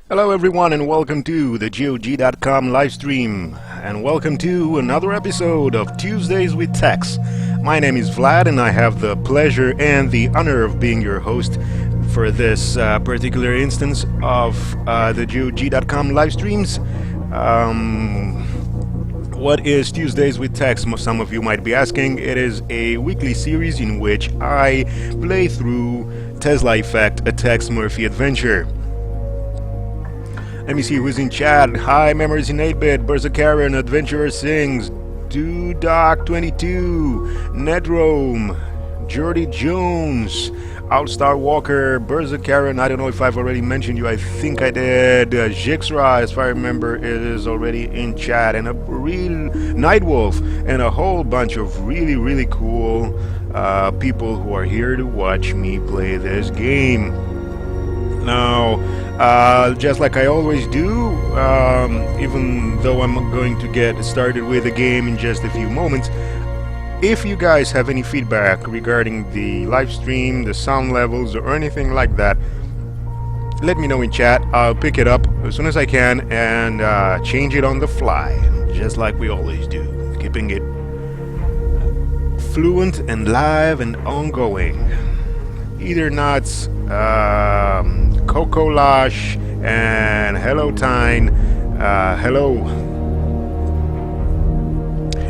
Hello everyone and welcome to the GOG.com livestream, and welcome to another episode of Tuesdays with Tex. My name is Vlad and I have the pleasure and the honor of being your host for this particular instance of the GOG.com livestreams. What is Tuesdays with Tex? Some of you might be asking. It is a weekly series in which I play through Tesla Effect, a Tex Murphy adventure. Let me see who's in chat. Hi, Memories in 8-Bit, Berserkarian, Adventurer Sings, Dudoc22, Nedrome, Jordy Jones, Outstar Walker, Berserkarian. I don't know if I've already mentioned you. I think I did. Jixra, as far as I remember, is already in chat. And a real Nightwolf. And a whole bunch of really cool people who are here to watch me play this game. Now, just like I always do, even though I'm going to get started with the game in just a few moments, if you guys have any feedback regarding the live stream, the sound levels, or anything like that, let me know in chat. I'll pick it up as soon as I can and change it on the fly, just like we always do, keeping it fluent and live and ongoing. Either Nuts, Coco Lash, and Hello Tyne. Hello.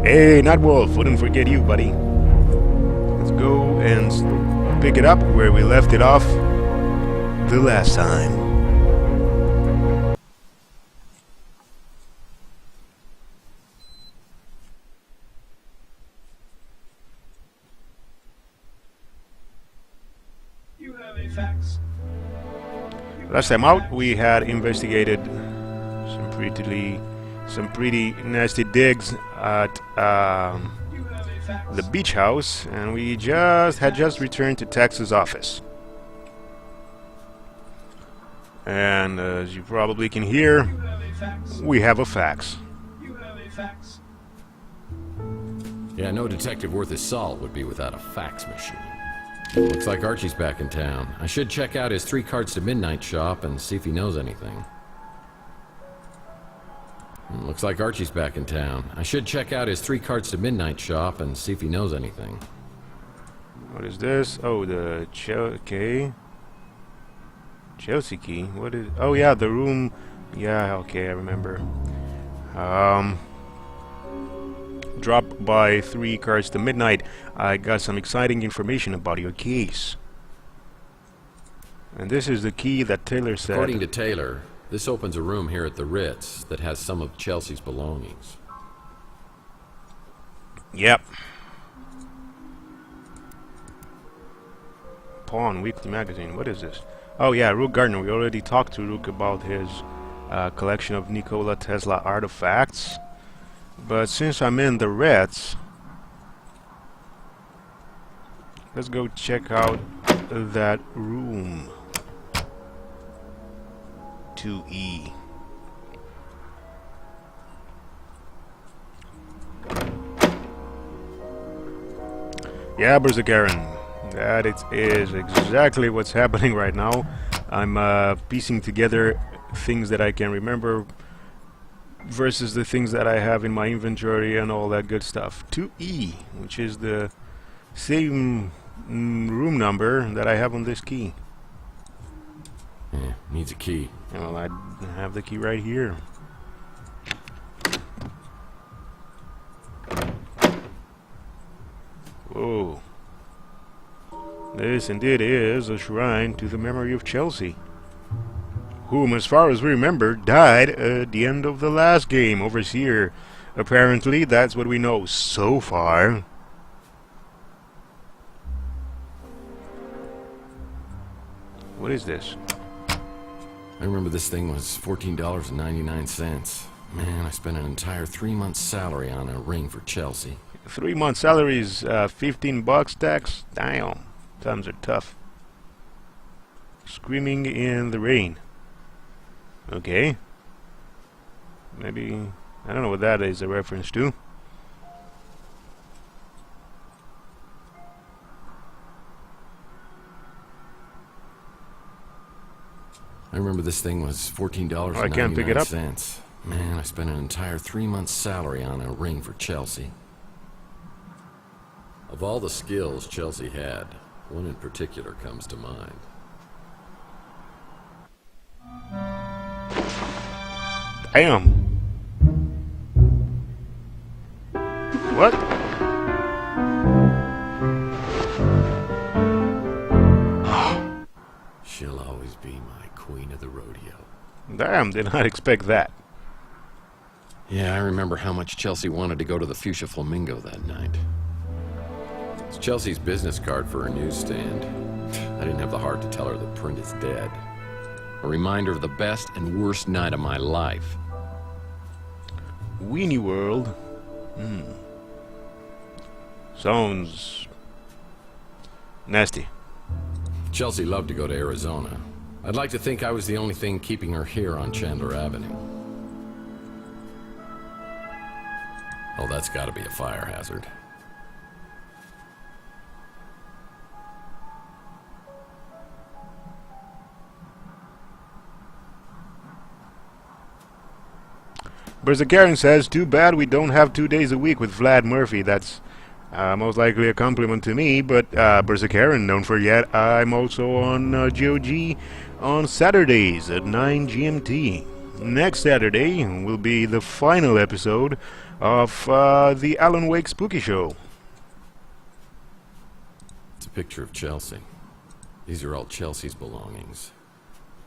Hey, Nightwolf, wouldn't forget you, buddy. Let's go and pick it up where we left it off the last time. Last time out, we had investigated some pretty nasty digs at the beach house, and we had just returned to Tex's office. And as you probably can hear, we have a fax. Yeah, no detective worth his salt would be without a fax machine. Looks like Archie's back in town. I should check out his 3 cards to midnight shop and see if he knows anything. Looks like Archie's back in town. I should check out his 3 cards to midnight shop and see if he knows anything. What is this? Oh, the okay. Chelsea key. What is? Oh yeah, the room. Yeah, okay, I remember. Drop by 3 cards to midnight. I got some exciting information about your case. And this is the key that Taylor said. According to Taylor, this opens a room here at the Ritz that has some of Chelsea's belongings. Yep. Pawn Weekly Magazine. What is this? Oh yeah, Rook Gardner. We already talked to Rook about his collection of Nikola Tesla artifacts. But since I'm in the Ritz, let's go check out that room. 2E. Yeah, Berserkarian. That is exactly what's happening right now. I'm piecing together things that I can remember versus the things that I have in my inventory and all that good stuff. 2E, which is the same room number that I have on this key. Yeah, needs a key. Well, I have the key right here. Whoa. This indeed is a shrine to the memory of Chelsea, whom, as far as we remember, died at the end of the last game, Overseer. Apparently, that's what we know so far. What is this? I remember this thing was $14.99. Man, I spent an entire 3 months' salary on a ring for Chelsea. 3 months' salary is $15 tax? Damn, times are tough. Screaming in the rain. Okay. Maybe, I don't know what that is a reference to. I remember this thing was $14.99. I can't pick it up. Man, I spent an entire 3 months' salary on a ring for Chelsea. Of all the skills Chelsea had, one in particular comes to mind. Damn. What? She'll always be my queen of the rodeo. Damn, did not expect that. Yeah, I remember how much Chelsea wanted to go to the Fuchsia Flamingo that night. It's Chelsea's business card for her newsstand. I didn't have the heart to tell her the print is dead. A reminder of the best and worst night of my life. Weenie World. Sounds nasty. Chelsea loved to go to Arizona. I'd like to think I was the only thing keeping her here on Chandler Avenue. Oh, that's gotta be a fire hazard. Berserkaren says, too bad we don't have 2 days a week with Vlad Murphy. That's most likely a compliment to me, but Berserkaren, don't forget, I'm also on GOG on Saturdays at 9 GMT. Next Saturday will be the final episode of the Alan Wake Spooky Show. It's a picture of Chelsea. These are all Chelsea's belongings.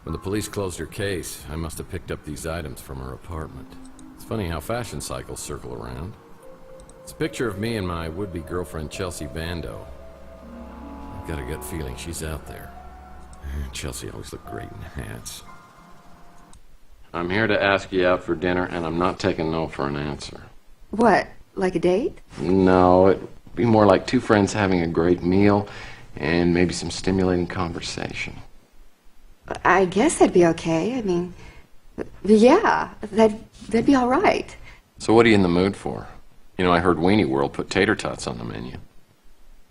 When the police closed her case, I must have picked up these items from her apartment. It's funny how fashion cycles circle around. It's a picture of me and my would-be girlfriend Chelsea Bando. I've got a gut feeling she's out there. Chelsea always looked great in hats. I'm here to ask you out for dinner, and I'm not taking no for an answer. What, like a date? No, it'd be more like two friends having a great meal and maybe some stimulating conversation. I guess that'd be okay. I mean, yeah, that'd be all right. So what are you in the mood for? You know, I heard Weenie World put tater tots on the menu.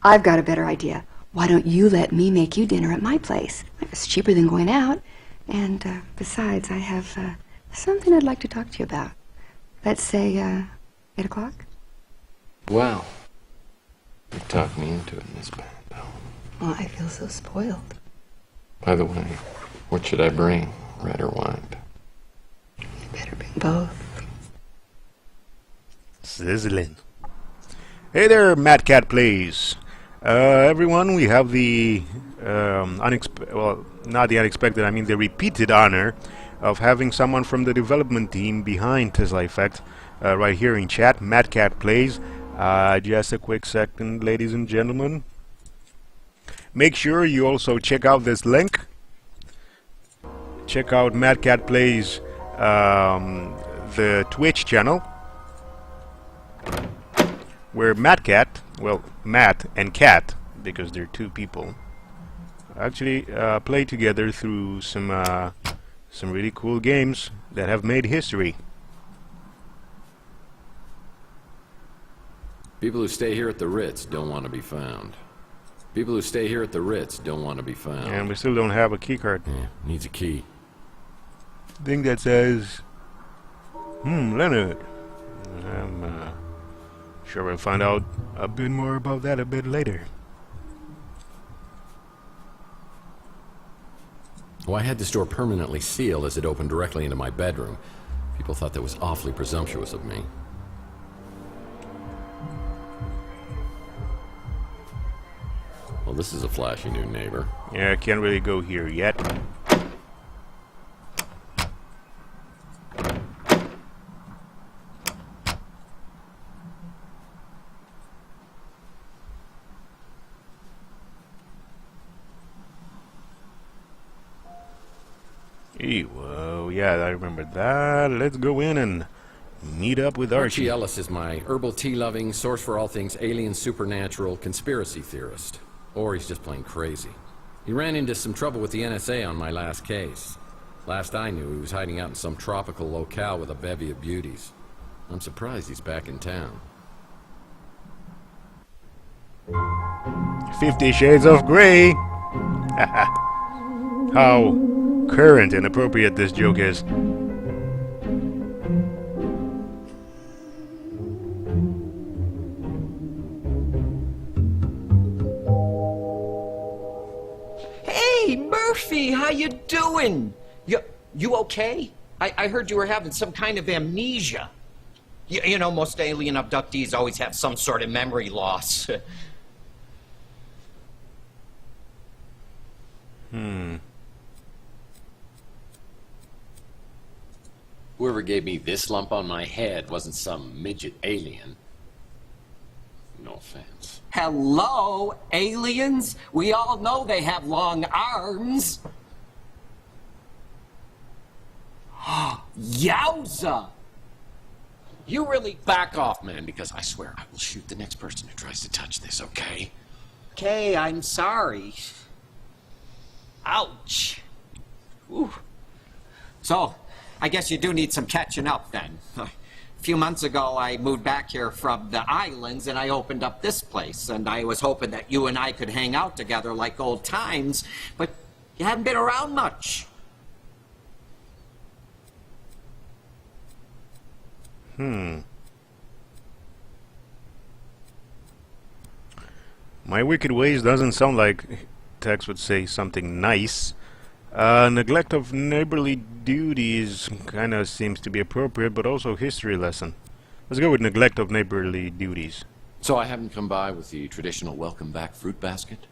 I've got a better idea. Why don't you let me make you dinner at my place? It's cheaper than going out. And besides, I have something I'd like to talk to you about. Let's say 8 o'clock? Well, you talked me into it, Miss Bando. Oh, I feel so spoiled. By the way, what should I bring, red or white? You better bring both. Sizzling. Hey there, Mad Cat Plays. Everyone, we have the well, not the unexpected, I mean the repeated honor of having someone from the development team behind Tesla Effect right here in chat. Mad Cat Plays. Just a quick second, ladies and gentlemen. Make sure you also check out this link. Check out Mad Cat Plays, the Twitch channel, where Mad Cat, well, Matt and Cat, because they're two people, actually play together through some really cool games that have made history. People who stay here at the Ritz don't want to be found. People who stay here at the Ritz don't want to be found. And we still don't have a key card. Yeah, needs a key. Thing that says, Leonard. I'm sure we'll find out a bit more about that a bit later. Well, I had this door permanently sealed as it opened directly into my bedroom. People thought that was awfully presumptuous of me. Well, this is a flashy new neighbor. Yeah, I can't really go here yet. Whoa, yeah, I remember that. Let's go in and meet up with Archie. Archie Ellis is my herbal tea-loving, source for all things alien, supernatural, conspiracy theorist. Or he's just plain crazy. He ran into some trouble with the NSA on my last case. Last I knew, he was hiding out in some tropical locale with a bevy of beauties. I'm surprised he's back in town. 50 Shades of Grey. How current and appropriate this joke is. Hey, Murphy, how you doing? You okay? I heard you were having some kind of amnesia. You know, most alien abductees always have some sort of memory loss. Whoever gave me this lump on my head wasn't some midget alien. No offense. Hello, aliens? We all know they have long arms. Yowza! You really back off, man, because I swear I will shoot the next person who tries to touch this, okay? Okay, I'm sorry. Ouch. Ooh. So, I guess you do need some catching up then. A few months ago, I moved back here from the islands and I opened up this place. And I was hoping that you and I could hang out together like old times, but you haven't been around much. My wicked ways doesn't sound like Tex would say something nice. Neglect of neighborly duties kind of seems to be appropriate, but also history lesson. Let's go with neglect of neighborly duties. So I haven't come by with the traditional welcome back fruit basket?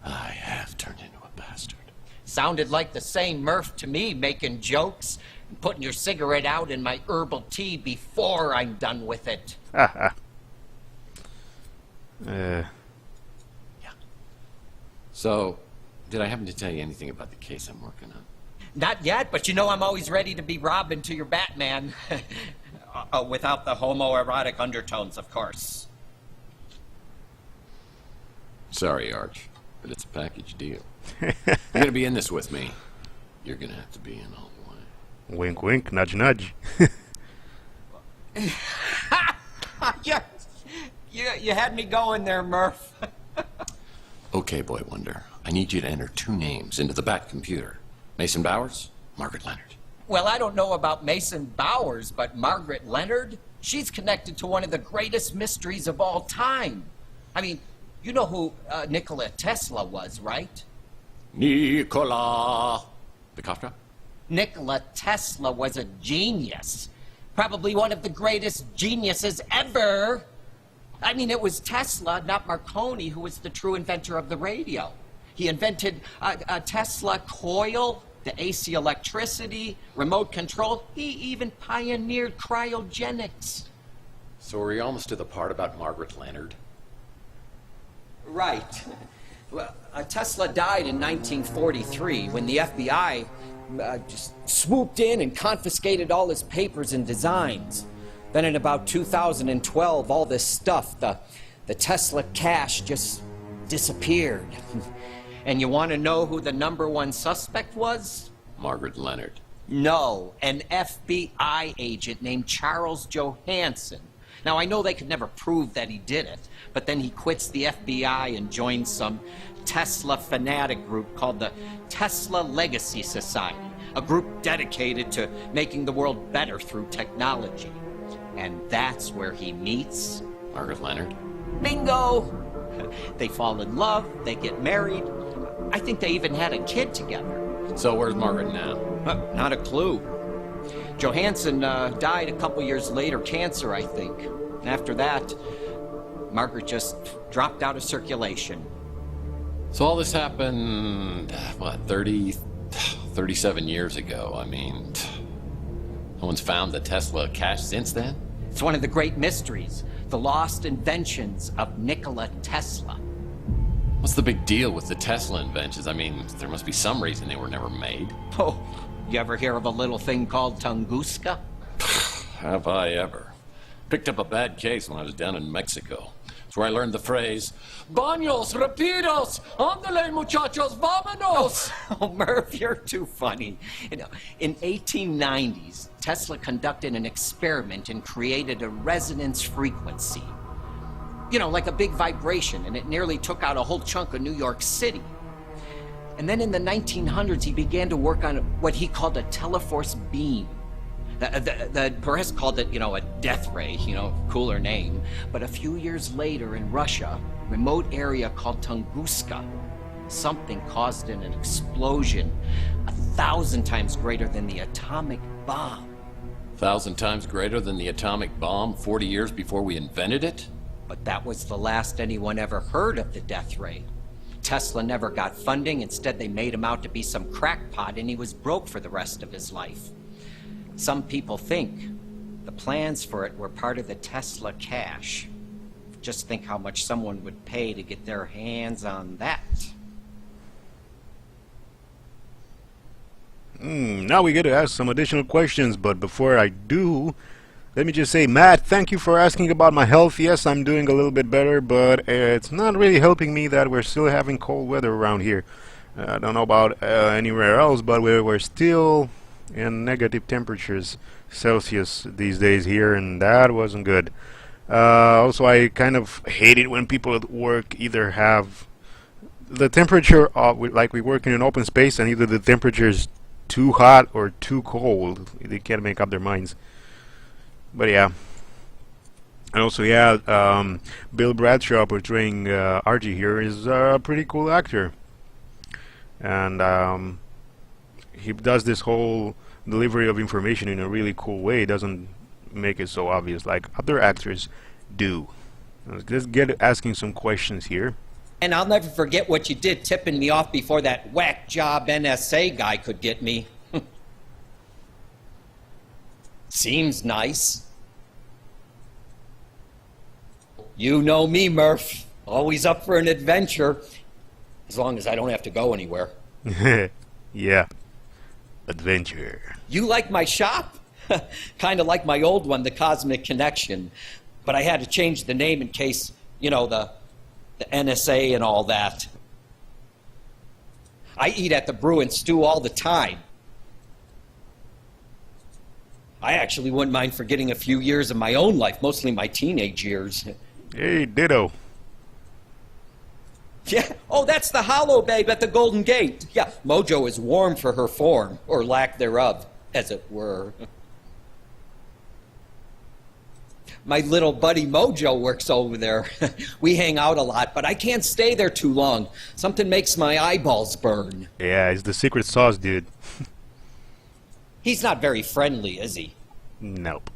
I have turned into a bastard. Sounded like the same Murph to me, making jokes and putting your cigarette out in my herbal tea before I'm done with it. Yeah. So, did I happen to tell you anything about the case I'm working on? Not yet, but you know I'm always ready to be Robin to your Batman. Without the homoerotic undertones, of course. Sorry, Arch, but it's a package deal. You're gonna be in this with me. You're gonna have to be in all the way. Wink, wink, nudge, nudge. You had me going there, Murph. Okay, Boy Wonder. I need you to enter 2 names into the Bat computer. Mason Bowers, Margaret Leonard. Well, I don't know about Mason Bowers, but Margaret Leonard? She's connected to one of the greatest mysteries of all time. I mean, you know who Nikola Tesla was, right? Nikola! The cough drop? Nikola Tesla was a genius. Probably one of the greatest geniuses ever. I mean, it was Tesla, not Marconi, who was the true inventor of the radio. He invented a Tesla coil, the AC electricity, remote control. He even pioneered cryogenics. So are we almost to the part about Margaret Leonard? Right. Well, Tesla died in 1943 when the FBI just swooped in and confiscated all his papers and designs. Then in about 2012, all this stuff, the Tesla cash just disappeared. And you want to know who the #1 suspect was? Margaret Leonard. No, an FBI agent named Charles Johansson. Now, I know they could never prove that he did it, but then he quits the FBI and joins some Tesla fanatic group called the Tesla Legacy Society, a group dedicated to making the world better through technology. And that's where he meets Margaret Leonard? Bingo! They fall in love, they get married. I think they even had a kid together. So where's Margaret now? Not a clue. Johansson died a couple years later, cancer, I think. And after that, Margaret just dropped out of circulation. So all this happened, 37 years ago. I mean, no one's found the Tesla cash since then? It's one of the great mysteries, the lost inventions of Nikola Tesla. What's the big deal with the Tesla inventions? I mean, there must be some reason they were never made. Oh, you ever hear of a little thing called Tunguska? Have I ever? Picked up a bad case when I was down in Mexico. It's where I learned the phrase, Baños, rapidos, ándale muchachos, vámonos! Oh, Murph, you're too funny. You know, in 1890s, Tesla conducted an experiment and created a resonance frequency. You know, like a big vibration, and it nearly took out a whole chunk of New York City. And then in the 1900s, he began to work on what he called a teleforce beam. The press called it, a death ray, cooler name. But a few years later in Russia, a remote area called Tunguska, something caused an explosion 1,000 times greater than the atomic bomb. 1,000 times greater than the atomic bomb 40 years before we invented it? But that was the last anyone ever heard of the death ray. Tesla never got funding. Instead, they made him out to be some crackpot, and he was broke for the rest of his life. Some people think the plans for it were part of the Tesla cash. Just think how much someone would pay to get their hands on that. Now we get to ask some additional questions, but before I do, let me just say, Matt, thank you for asking about my health. Yes, I'm doing a little bit better, but it's not really helping me that we're still having cold weather around here. I don't know about anywhere else, but we're still in negative temperatures Celsius these days here, and that wasn't good. Also, I kind of hate it when people at work either have the temperature of, like we work in an open space, and either the temperature is too hot or too cold. They can't make up their minds. But yeah. And also, yeah, Bill Bradshaw portraying Archie here is a pretty cool actor. And he does this whole delivery of information in a really cool way. He doesn't make it so obvious like other actors do. Let's get asking some questions here. And I'll never forget what you did tipping me off before that whack job NSA guy could get me. Seems nice. You know me, Murph. Always up for an adventure. As long as I don't have to go anywhere. Yeah. Adventure. You like my shop? Kind of like my old one, the Cosmic Connection. But I had to change the name in case, the NSA and all that. I eat at the brew and stew all the time. I actually wouldn't mind forgetting a few years of my own life, mostly my teenage years. Hey, ditto. Yeah. Oh, that's the Hollow Babe at the Golden Gate. Yeah, Mojo is warm for her form, or lack thereof, as it were. My little buddy Mojo works over there. We hang out a lot, but I can't stay there too long. Something makes my eyeballs burn. Yeah, it's the secret sauce, dude. He's not very friendly, is he? Nope.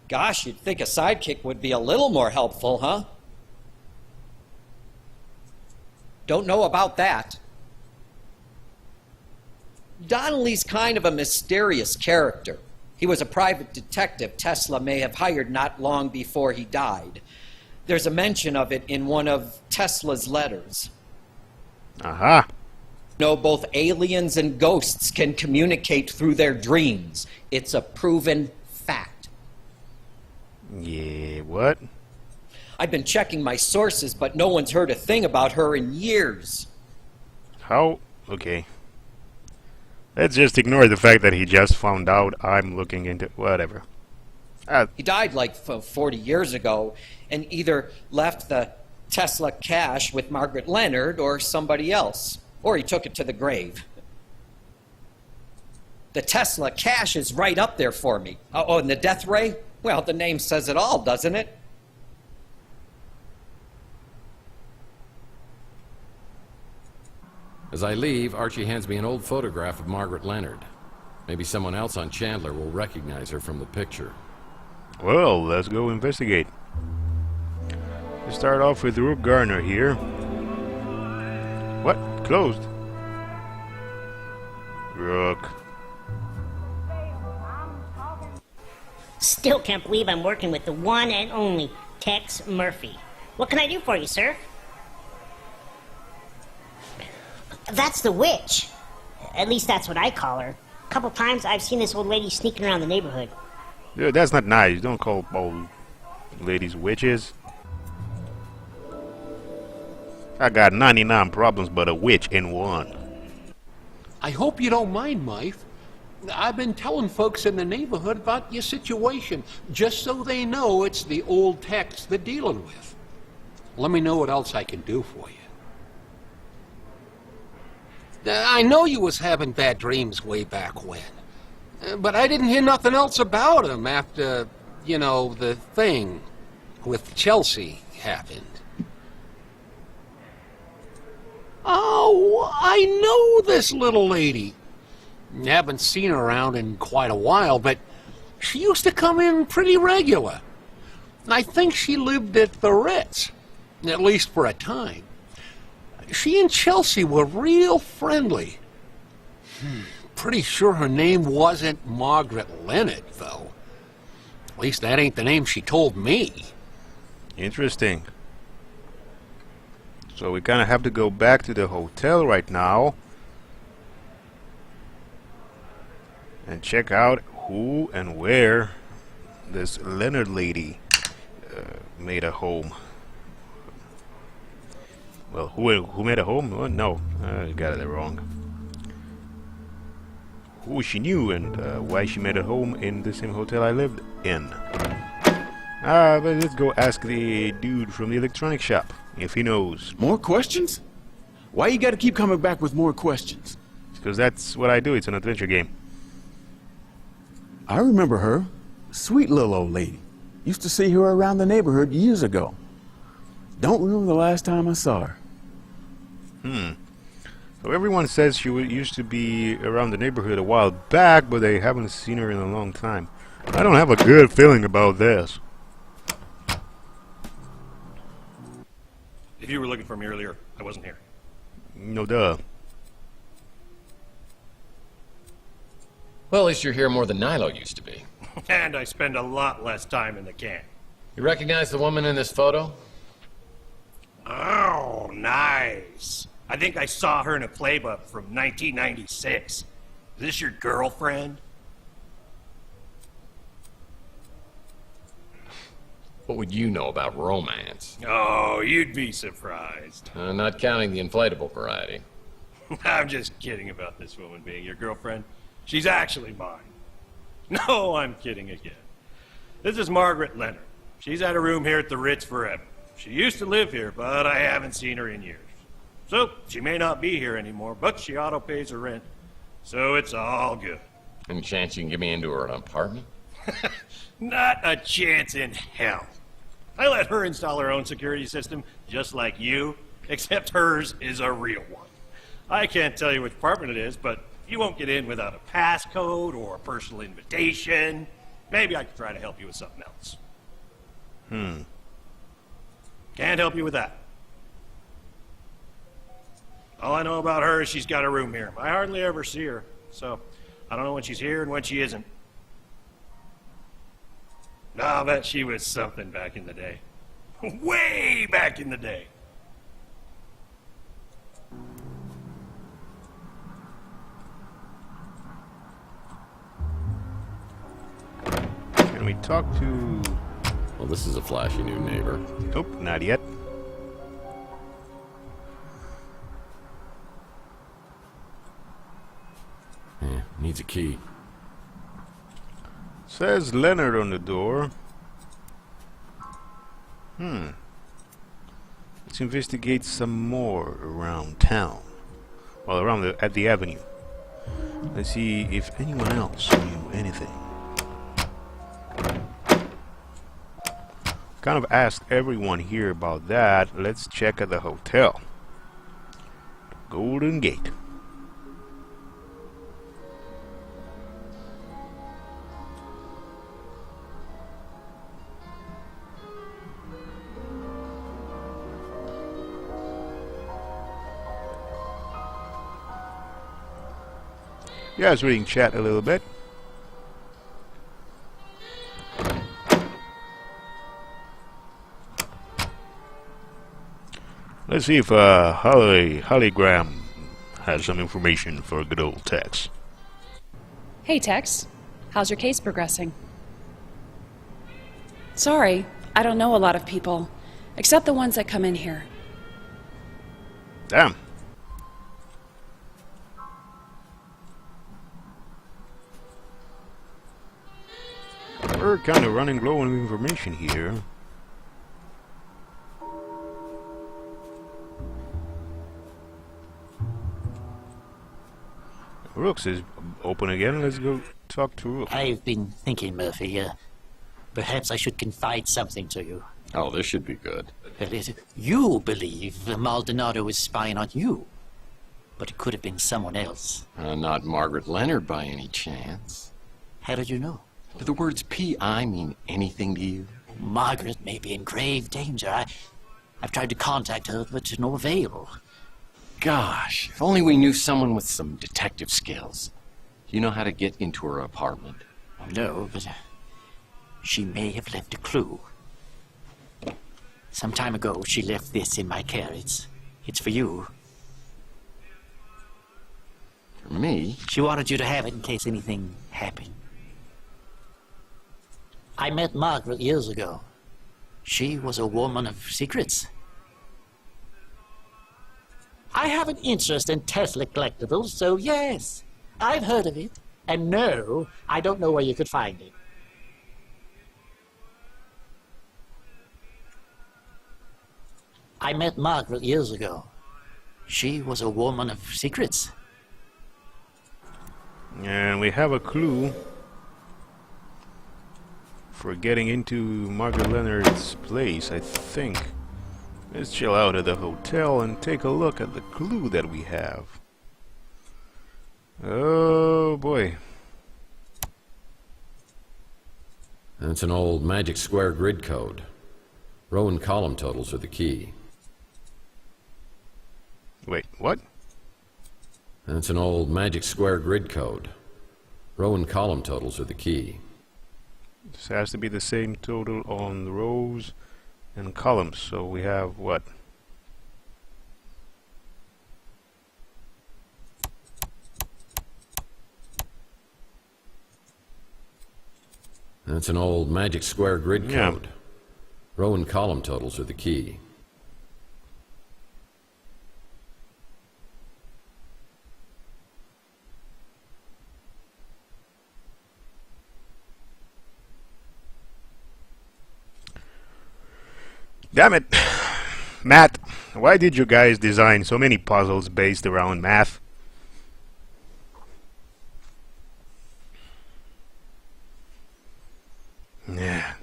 Gosh, you'd think a sidekick would be a little more helpful, huh? Don't know about that. Donnelly's kind of a mysterious character. He was a private detective Tesla may have hired not long before he died. There's a mention of it in one of Tesla's letters. Aha. Both aliens and ghosts can communicate through their dreams. It's a proven fact. Yeah, what? I've been checking my sources, but no one's heard a thing about her in years. How? Okay. Let's just ignore the fact that he just found out I'm looking into... whatever. He died like 40 years ago and either left the Tesla cash with Margaret Leonard or somebody else. Or he took it to the grave. The Tesla cash is right up there for me. Oh, and the death ray? Well, the name says it all, doesn't it? As I leave, Archie hands me an old photograph of Margaret Leonard. Maybe someone else on Chandler will recognize her from the picture. Well, let's go investigate. Let's start off with Rook Garner here. What? Closed. Rook. Still can't believe I'm working with the one and only Tex Murphy. What can I do for you, sir? That's the witch. At least that's what I call her. A couple times I've seen this old lady sneaking around the neighborhood. Yeah, that's not nice. Don't call old ladies witches. I got 99 problems but a witch in one. I hope you don't mind, Mike. I've been telling folks in the neighborhood about your situation, just so they know it's the old Tex they're dealing with. Let me know what else I can do for you. I know you was having bad dreams way back when. But I didn't hear nothing else about him after, you know, the thing with Chelsea happened. Oh, I know this little lady. Haven't seen her around in quite a while, but she used to come in pretty regular. I think she lived at the Ritz, at least for a time. She and Chelsea were real friendly. Pretty sure her name wasn't Margaret Leonard, though. At least that ain't the name she told me. Interesting. So we kind of have to go back to the hotel right now and check out who and where this Leonard lady made a home. Well, who made a home? Oh, no, I got it wrong. Who she knew and why she made a home in the same hotel I lived in. But let's go ask the dude from the electronics shop if he knows. More questions? Why you gotta keep coming back with more questions? Because that's what I do. It's an adventure game. I remember her. Sweet little old lady. Used to see her around the neighborhood years ago. Don't remember the last time I saw her. So everyone says she used to be around the neighborhood a while back, but they haven't seen her in a long time. I don't have a good feeling about this. If you were looking for me earlier, I wasn't here. No duh. Well, at least you're here more than Nilo used to be. And I spend a lot less time in the can. You recognize the woman in this photo? Oh, nice. I think I saw her in a playbook from 1996. Is this your girlfriend? What would you know about romance? Oh, you'd be surprised. Not counting the inflatable variety. I'm just kidding about this woman being your girlfriend. She's actually mine. No, I'm kidding again. This is Margaret Leonard. She's had a room here at the Ritz forever. She used to live here, but I haven't seen her in years. So, she may not be here anymore, but she auto-pays her rent. So it's all good. Any chance you can get me into her apartment? Not a chance in hell. I let her install her own security system, just like you, except hers is a real one. I can't tell you which apartment it is, but you won't get in without a passcode or a personal invitation. Maybe I could try to help you with something else. Can't help you with that. All I know about her is she's got a room here. I hardly ever see her, so I don't know when she's here and when she isn't. I'll bet she was something back in the day. Way back in the day. Can we talk to... Well, this is a flashy new neighbor. Nope, not yet. Yeah, needs a key. Says Leonard on the door. Let's investigate some more around town. Well, around at the avenue. Let's see if anyone else knew anything. Kind of asked everyone here about that. Let's check at the hotel. Golden Gate. Yeah, I was reading chat a little bit. Let's see if Hollygram has some information for good old Tex. Hey, Tex. How's your case progressing? Sorry, I don't know a lot of people, except the ones that come in here. Damn. We're kind of running low on information here. Rooks is open again. Let's go talk to Rooks. I've been thinking, Murphy, perhaps I should confide something to you. Oh, this should be good. You believe Maldonado is spying on you, but it could have been someone else. Not Margaret Leonard by any chance. How did you know? Do the words P.I. mean anything to you? Margaret may be in grave danger. I've tried to contact her, but to no avail. Gosh, if only we knew someone with some detective skills. You know how to get into her apartment? No, but she may have left a clue. Some time ago, she left this in my care. It's for you. For me? She wanted you to have it in case anything happened. I met Margaret years ago. She was a woman of secrets. I have an interest in Tesla collectibles, so yes, I've heard of it. And no, I don't know where you could find it. I met Margaret years ago. She was a woman of secrets. And we have a clue for getting into Margaret Leonard's place, I think. Let's chill out at the hotel and take a look at the clue that we have. Oh boy. That's an old magic square grid code. Row and column totals are the key. Wait, what? That's an old magic square grid code. Row and column totals are the key. This has to be the same total on the rows and columns. So we have what? That's an old magic square grid Yeah. code. Row and column totals are the key. Damn it! Matt, why did you guys design so many puzzles based around math? Yeah.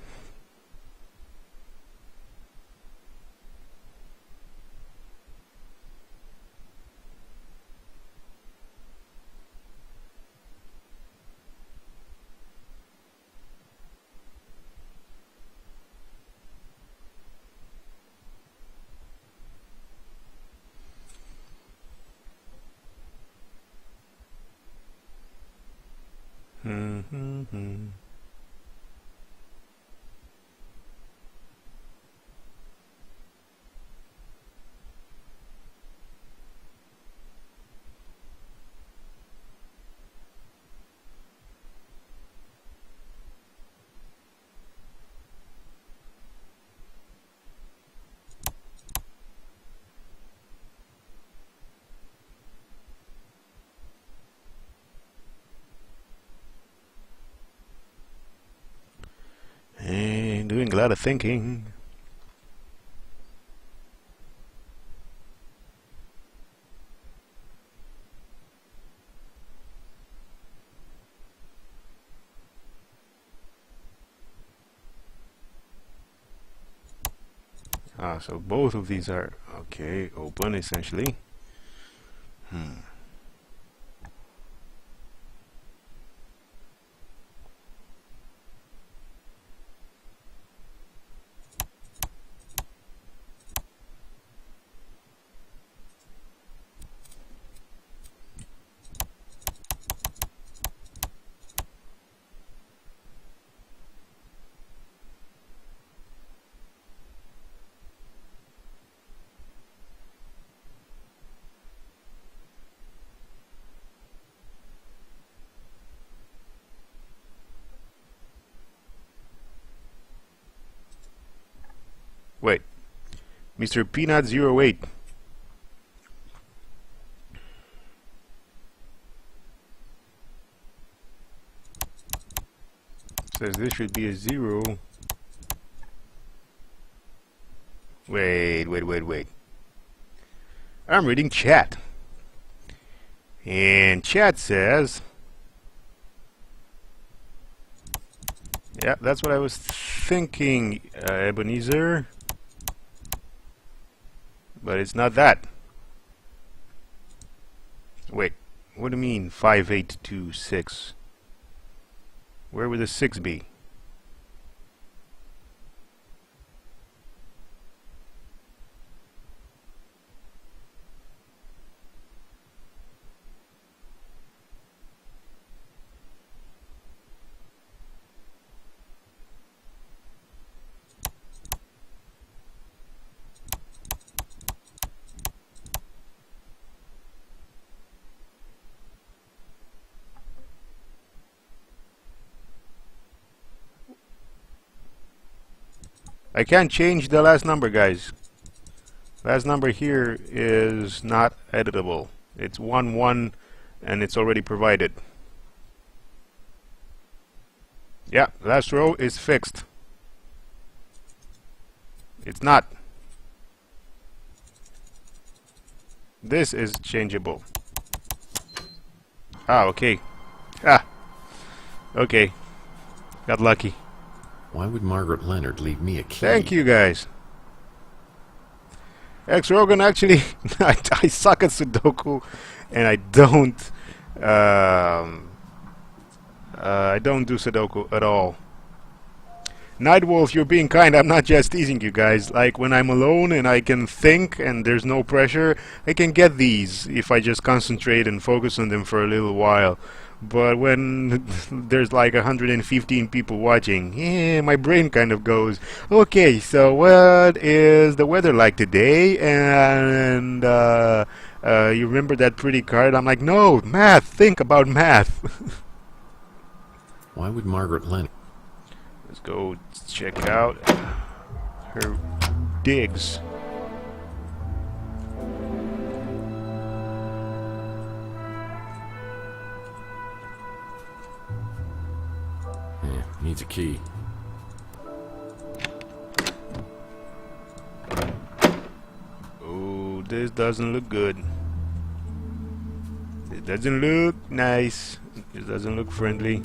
And doing a lot of thinking. So both of these are okay, open essentially. Wait, Mr. Peanut 08. Says this should be a 0. Wait. I'm reading chat. And chat says, yeah, that's what I was thinking, Ebenezer. But it's not that. Wait, what do you mean 5826? Where would the 6 be? I can't change the last number, guys. Last number here is not editable. It's 1-1 and it's already provided. Yeah, last row is fixed. It's not. This is changeable. Ah, okay. Ah, okay. Got lucky. Why would Margaret Leonard leave me a key? Thank you, guys. X-Rogan, actually, I suck at Sudoku, and I don't do Sudoku at all. Nightwolf, you're being kind. I'm not just teasing you guys. Like, when I'm alone and I can think and there's no pressure, I can get these if I just concentrate and focus on them for a little while. But when there's like 115 people watching, yeah, my brain kind of goes, okay, so what is the weather like today? And you remember that pretty card? I'm like, no, math, think about math. Why would Margaret Leonard... Let's go check out her digs. Yeah, needs a key. Oh, this doesn't look good. It doesn't look nice. It doesn't look friendly.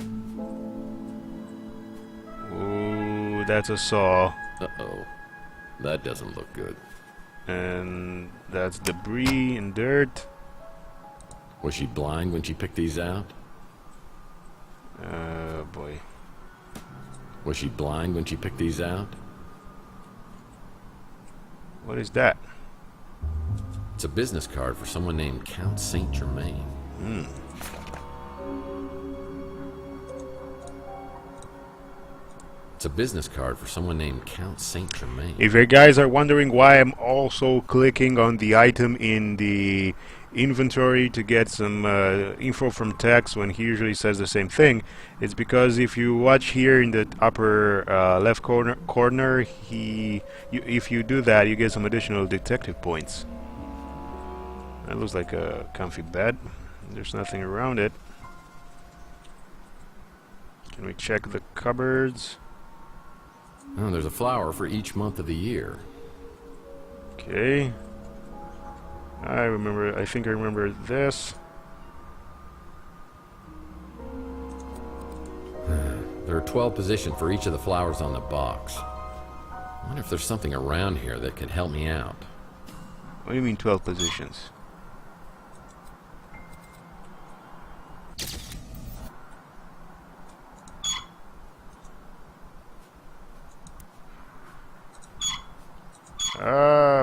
Oh, that's a saw. Uh-oh. That doesn't look good. And that's debris and dirt. Was she blind when she picked these out? Oh, boy. Was she blind when she picked these out? What is that? It's a business card for someone named Count Saint Germain. It's a business card for someone named Count Saint Germain. If you guys are wondering why I'm also clicking on the item in the inventory to get some info from Tex when he usually says the same thing, it's because if you watch here in the upper left corner, if you do that, you get some additional detective points. That looks like a comfy bed. There's nothing around it. Can we check the cupboards? Oh, there's a flower for each month of the year. Okay. I think I remember this. There are 12 positions for each of the flowers on the box. I wonder if there's something around here that could help me out. What do you mean 12 positions?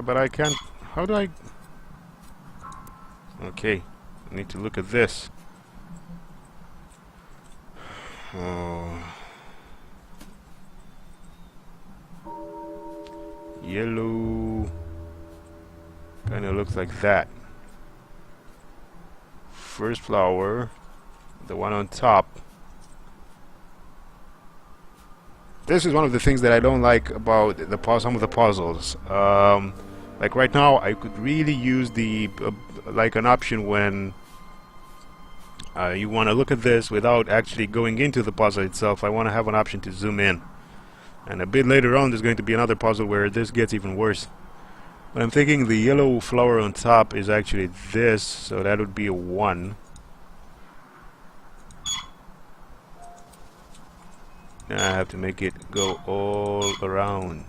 But I can't... How do I... Okay, I need to look at this. Oh. Yellow... Kinda looks like that. First flower, the one on top. This is one of the things that I don't like about some of the puzzles. Like right now, I could really use the like an option when you want to look at this without actually going into the puzzle itself. I want to have an option to zoom in. And a bit later on, there's going to be another puzzle where this gets even worse. But I'm thinking the yellow flower on top is actually this, so that would be a 1. I have to make it go all around.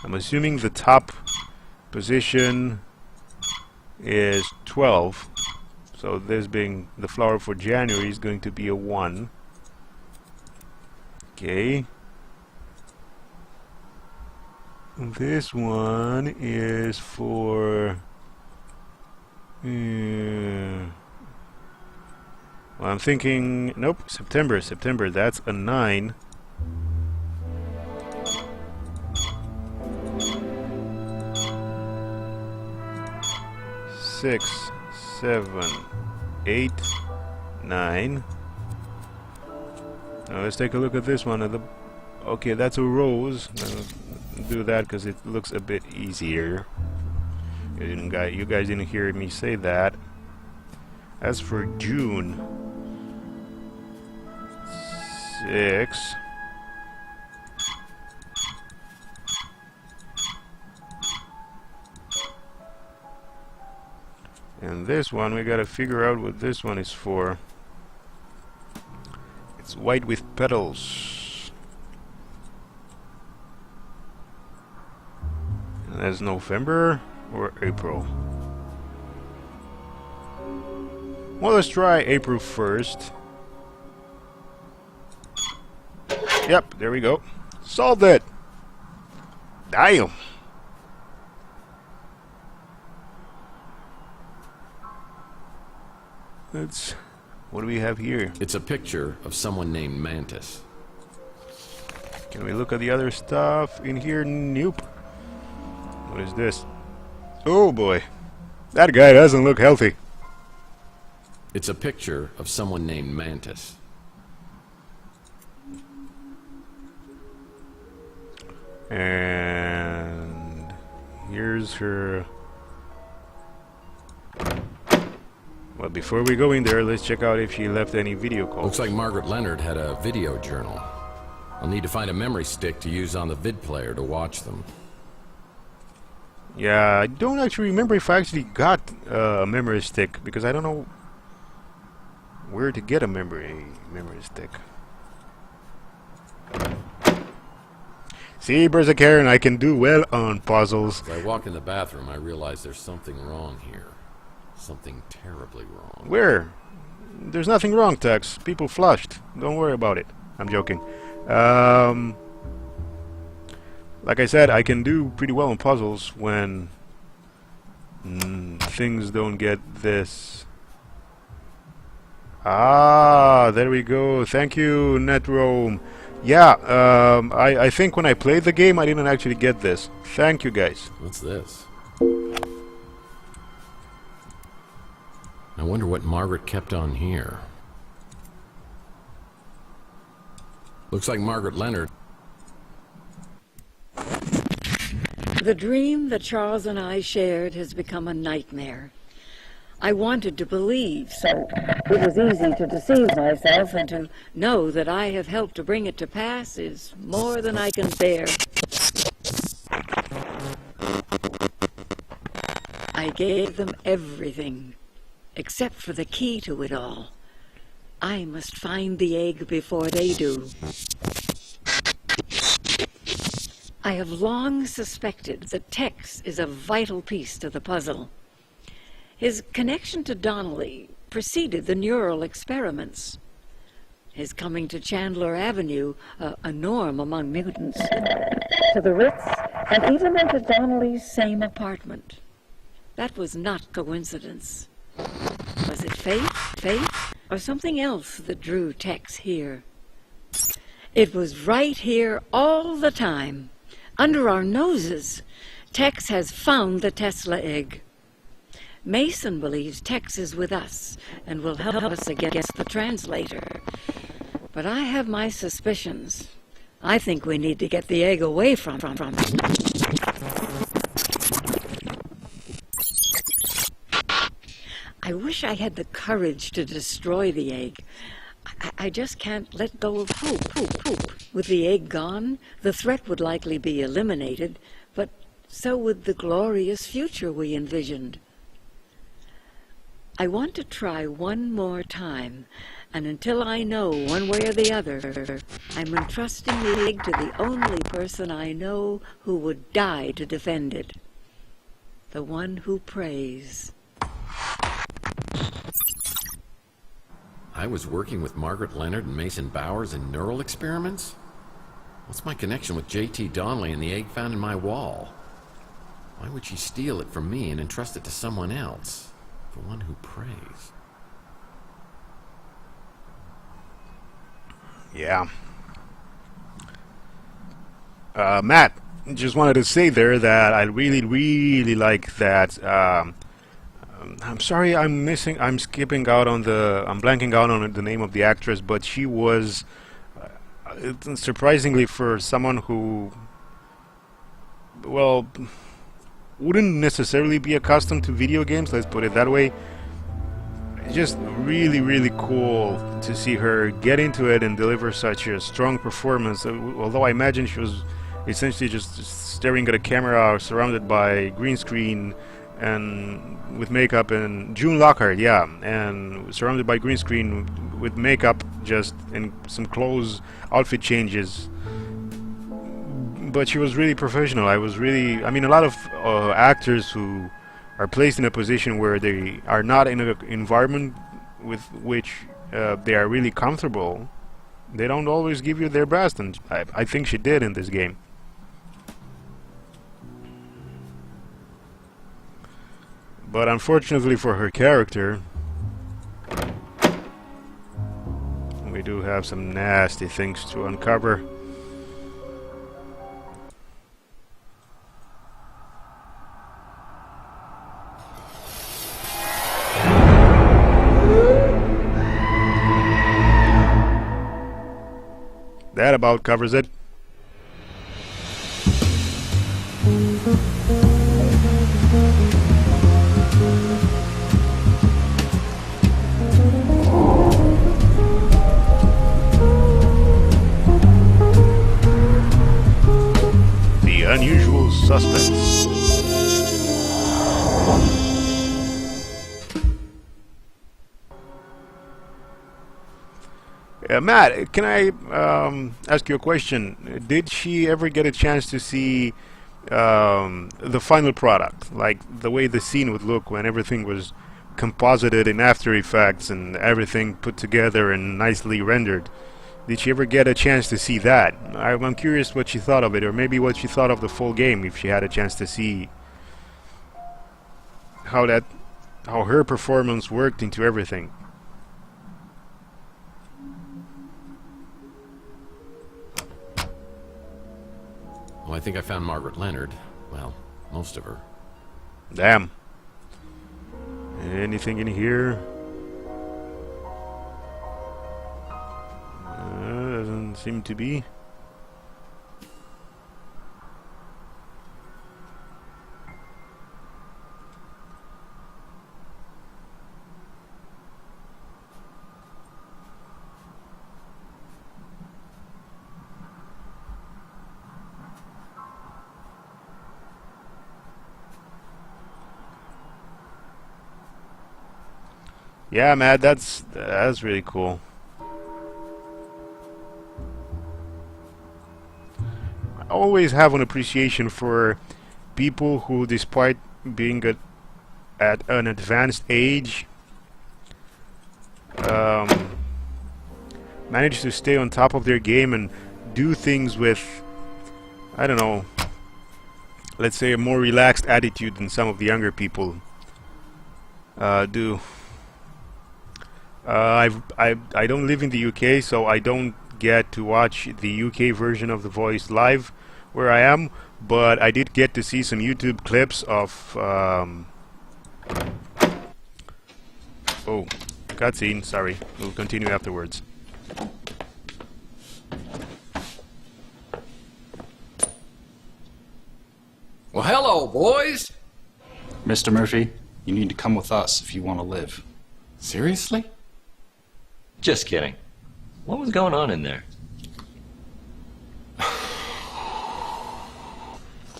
I'm assuming the top position is 12. So this being the flower for January is going to be a 1. Okay. This one is for... well, I'm thinking... Nope, September, that's a 9. Six, 7, 8, 9. Now let's take a look at this one. Okay, that's a rose. Do that because it looks a bit easier. You guys didn't hear me say that. As for June, 6. And this one, we gotta figure out what this one is for. It's white with petals. And that's November or April. Well, let's try April 1st. Yep, there we go. Solved it! Damn! What do we have here? It's a picture of someone named Mantis. Can we look at the other stuff in here? Nope. What is this? Oh boy. That guy doesn't look healthy. It's a picture of someone named Mantis. And here's her... Well, before we go in there, let's check out if she left any video calls. Looks like Margaret Leonard had a video journal. I'll need to find a memory stick to use on the vid player to watch them. Yeah, I don't actually remember if I actually got a memory stick, because I don't know where to get a memory stick. See, Berserker, I can do well on puzzles. As I walk in the bathroom, I realize there's something wrong here. Something terribly wrong. Where? There's nothing wrong, Tex. People flushed. Don't worry about it. I'm joking. Like I said, I can do pretty well on puzzles when things don't get this. Ah, there we go. Thank you, NetRome. Yeah, I think when I played the game, I didn't actually get this. Thank you, guys. What's this? I wonder what Margaret kept on here. Looks like Margaret Leonard. The dream that Charles and I shared has become a nightmare. I wanted to believe, so it was easy to deceive myself, and to know that I have helped to bring it to pass is more than I can bear. I gave them everything, except for the key to it all. I must find the egg before they do. I have long suspected that Tex is a vital piece to the puzzle. His connection to Donnelly preceded the neural experiments. His coming to Chandler Avenue, a norm among mutants, to the Ritz, and even into Donnelly's same apartment. That was not coincidence. Was it fate, or something else that drew Tex here? It was right here all the time. Under our noses, Tex has found the Tesla egg. Mason believes Tex is with us and will help us against the translator. But I have my suspicions. I think we need to get the egg away from him. I wish I had the courage to destroy the egg. I just can't let go of hope. With the egg gone, the threat would likely be eliminated, but so would the glorious future we envisioned. I want to try one more time, and until I know one way or the other, I'm entrusting the egg to the only person I know who would die to defend it. The one who prays. I was working with Margaret Leonard and Mason Bowers in neural experiments? What's my connection with J.T. Donnelly and the egg found in my wall? Why would she steal it from me and entrust it to someone else? The one who prays. Yeah. Matt, just wanted to say there that I really like that. I'm sorry, I'm blanking out on the name of the actress, but she was, surprisingly for someone who, well, wouldn't necessarily be accustomed to video games, let's put it that way. Just really cool to see her get into it and deliver such a strong performance, although I imagine she was essentially just staring at a camera surrounded by green screen and with makeup, and June Lockhart, yeah, and surrounded by green screen with makeup, just in some clothes, outfit changes. But she was really professional. I mean, a lot of actors who are placed in a position where they are not in an environment with which they are really comfortable, they don't always give you their best, and I think she did in this game. But unfortunately for her character, we do have some nasty things to uncover. That about covers it. The unusual suspects. Matt, can I ask you a question? Did she ever get a chance to see the final product, like the way the scene would look when everything was composited in After Effects and everything put together and nicely rendered? Did she ever get a chance to see that? I'm curious what she thought of it, or maybe what she thought of the full game, if she had a chance to see how her performance worked into everything. Well, I think I found Margaret Leonard. Well, most of her. Damn. Anything in here? Doesn't seem to be. Yeah, Matt, that's really cool. I always have an appreciation for people who, despite being at an advanced age, manage to stay on top of their game and do things with, I don't know, let's say a more relaxed attitude than some of the younger people do. I don't live in the UK, so I don't get to watch the UK version of The Voice live where I am, but I did get to see some YouTube clips of oh, cutscene, sorry, we'll continue afterwards. Well, hello, boys! Mr. Murphy, you need to come with us if you want to live. Seriously? Just kidding. What was going on in there?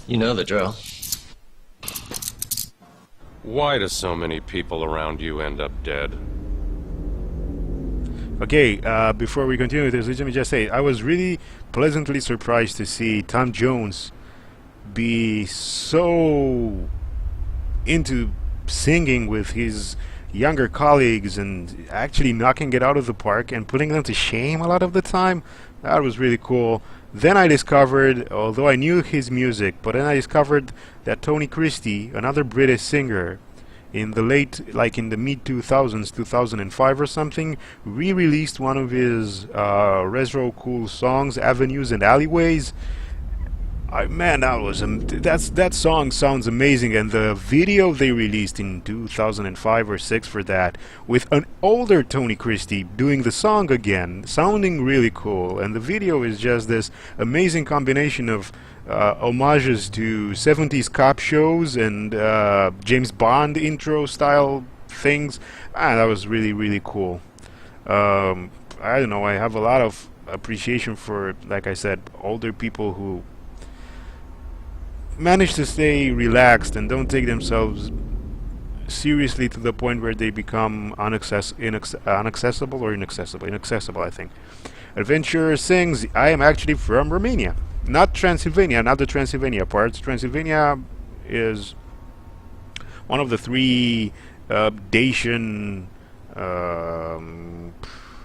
You know the drill. Why do so many people around you end up dead? Okay, before we continue with this, let me just say, I was really pleasantly surprised to see Tom Jones be so into singing with his younger colleagues and actually knocking it out of the park and putting them to shame a lot of the time. That was really cool. Then I discovered, although I knew his music, but then I discovered that Tony Christie, another British singer, in the mid-2000s, 2005 or something, re-released one of his retro cool songs, Avenues and Alleyways. Man, that song sounds amazing, and the video they released in 2005 or 6 for that, with an older Tony Christie doing the song again, sounding really cool, and the video is just this amazing combination of homages to 70s cop shows and James Bond intro style things. That was really, really cool. I don't know, I have a lot of appreciation for, like I said, older people who manage to stay relaxed and don't take themselves seriously to the point where they become inaccessible, I think. Adventurer sings, I am actually from Romania. Not Transylvania, not the Transylvania part. Transylvania is one of the three Dacian, well,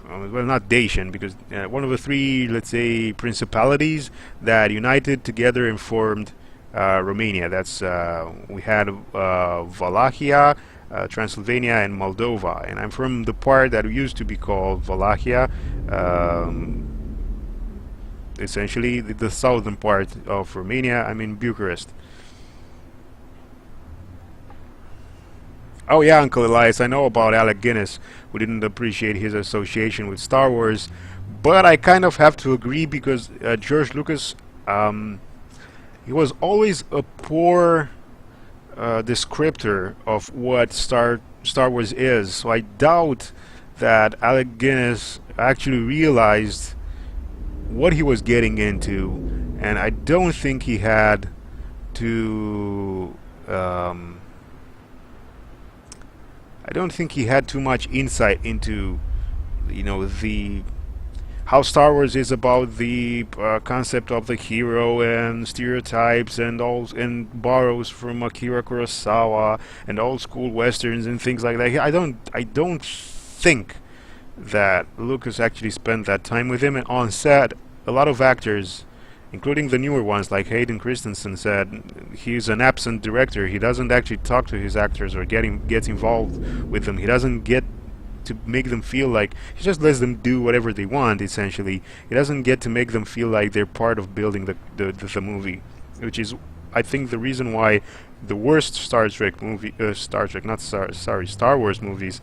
not Dacian, because one of the three, let's say, principalities that united together and formed Romania. That's we had Wallachia, Transylvania, and Moldova, and I'm from the part that used to be called Wallachia, essentially the southern part of Romania. I'm in Bucharest. Oh yeah, Uncle Elias, I know about Alec Guinness. We didn't appreciate his association with Star Wars, but I kind of have to agree because George Lucas, he was always a poor descriptor of what Star Wars is. So I doubt that Alec Guinness actually realized what he was getting into, and I don't think he had to. I don't think he had too much insight into, how Star Wars is about the concept of the hero and stereotypes and borrows from Akira Kurosawa and old school westerns and things like that. I don't think that Lucas actually spent that time with him. And on set, a lot of actors, including the newer ones like Hayden Christensen, said he's an absent director. He doesn't actually talk to his actors or gets involved with them. He doesn't get to make them feel like, he just lets them do whatever they want, essentially. He doesn't get to make them feel like they're part of building the movie, which is, I think, the reason why the worst Star Wars movies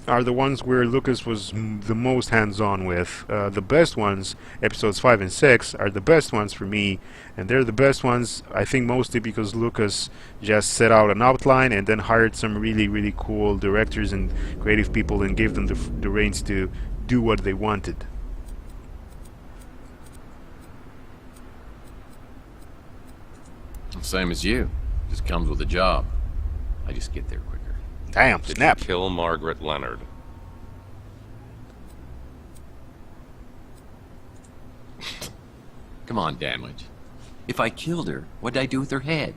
are the ones where Lucas was the most hands-on with. The best ones, episodes 5 and 6, are the best ones for me, and they're the best ones, I think, mostly because Lucas just set out an outline and then hired some really, really cool directors and creative people and gave them the reins to do what they wanted. Same as you. Just comes with a job. I just get there quicker. Damn, Did snap. you kill Margaret Leonard? Come on, Danwich. If I killed her, what'd I do with her head?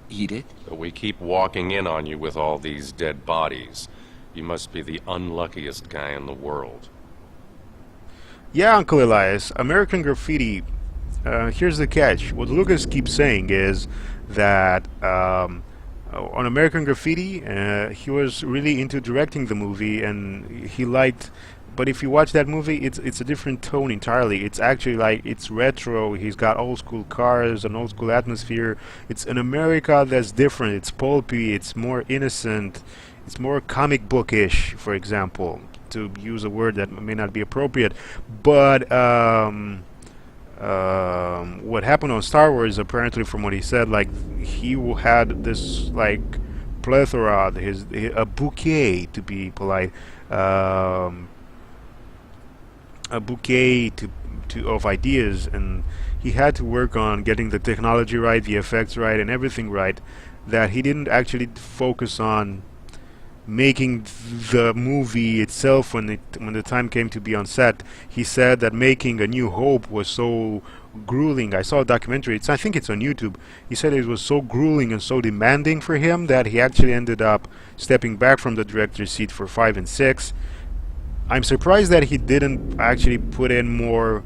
Eat it? But we keep walking in on you with all these dead bodies. You must be the unluckiest guy in the world. Yeah, Uncle Elias, American Graffiti, here's the catch. What Lucas keeps saying is that on American Graffiti, he was really into directing the movie, and he liked. But if you watch that movie, it's a different tone entirely. It's actually it's retro. He's got old school cars, an old school atmosphere. It's an America that's different. It's pulpy. It's more innocent. It's more comic bookish, for example, to use a word that may not be appropriate. But what happened on Star Wars, apparently, from what he said, he had this plethora, a bouquet, to be polite, a bouquet of ideas, and he had to work on getting the technology right, the effects right, and everything right. that he didn't actually focus on making the movie itself when the time came to be on set. He said that making A New Hope was so grueling. I saw a documentary, I think it's on YouTube. He said it was so grueling and so demanding for him that he actually ended up stepping back from the director's seat for 5 and 6. I'm surprised that he didn't actually put in more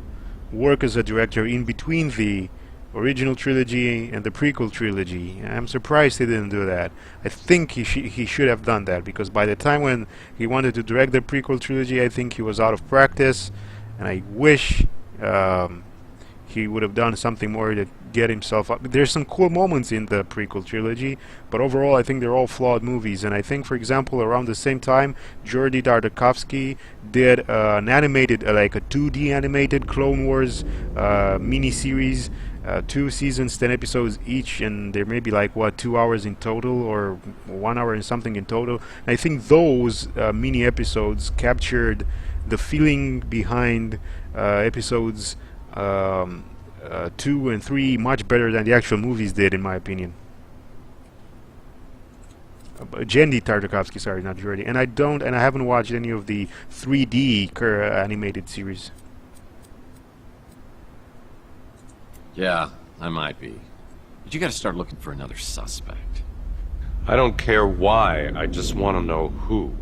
work as a director in between the original trilogy and the prequel trilogy. I'm surprised he didn't do that. I think he should have done that, because by the time when he wanted to direct the prequel trilogy, I think he was out of practice, and I wish he would have done something more to get himself up. There's some cool moments in the prequel trilogy, but overall I think they're all flawed movies. And I think, for example, around the same time, Jordy Tartakovsky did an animated, like a 2D animated Clone Wars mini-series, 2 seasons, 10 episodes each, and there may be like, what, 2 hours in total, or 1 hour and something in total. And I think those mini episodes captured the feeling behind episodes 2 and 3 much better than the actual movies did, in my opinion. Jendy Tartakovsky, sorry, not Jordy. And I haven't watched any of the 3D animated series. Yeah, I might be. But you gotta start looking for another suspect. I don't care why, I just want to know who.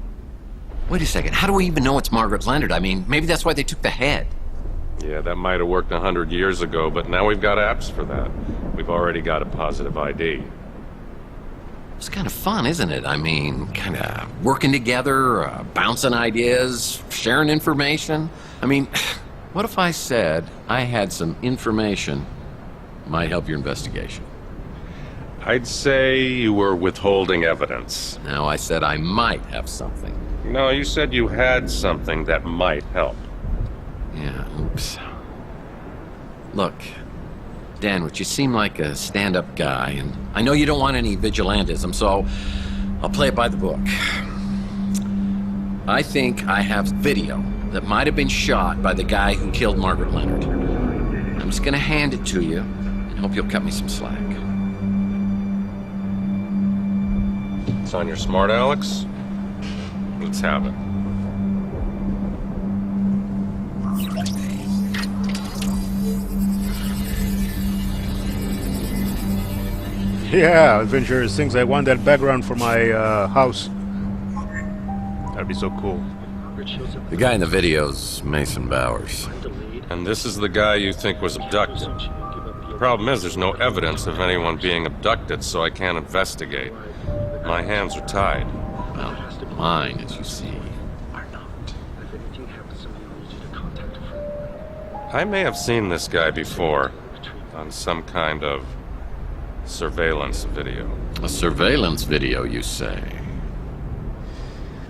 Wait a second, how do we even know it's Margaret Leonard? I mean, maybe that's why they took the head. Yeah, that might have worked 100 years ago, but now we've got apps for that. We've already got a positive ID. It's kind of fun, isn't it? I mean, kind of working together, bouncing ideas, sharing information. I mean, what if I said I had some information might help your investigation? I'd say you were withholding evidence. No, I said I might have something. No, you said you had something that might help. Yeah, oops. Look, Danwich, you seem like a stand-up guy, and I know you don't want any vigilantism, so I'll play it by the book. I think I have video that might have been shot by the guy who killed Margaret Leonard. I'm just gonna hand it to you, and hope you'll cut me some slack. It's on your smart, Alex? Let's have it. Yeah, adventurous things. I want that background for my house. That'd be so cool. The guy in the video's Mason Bowers. And this is the guy you think was abducted. The problem is there's no evidence of anyone being abducted, so I can't investigate. My hands are tied. Well, mine, as you see, are not. I may have seen this guy before on some kind of surveillance video. A surveillance video, you say?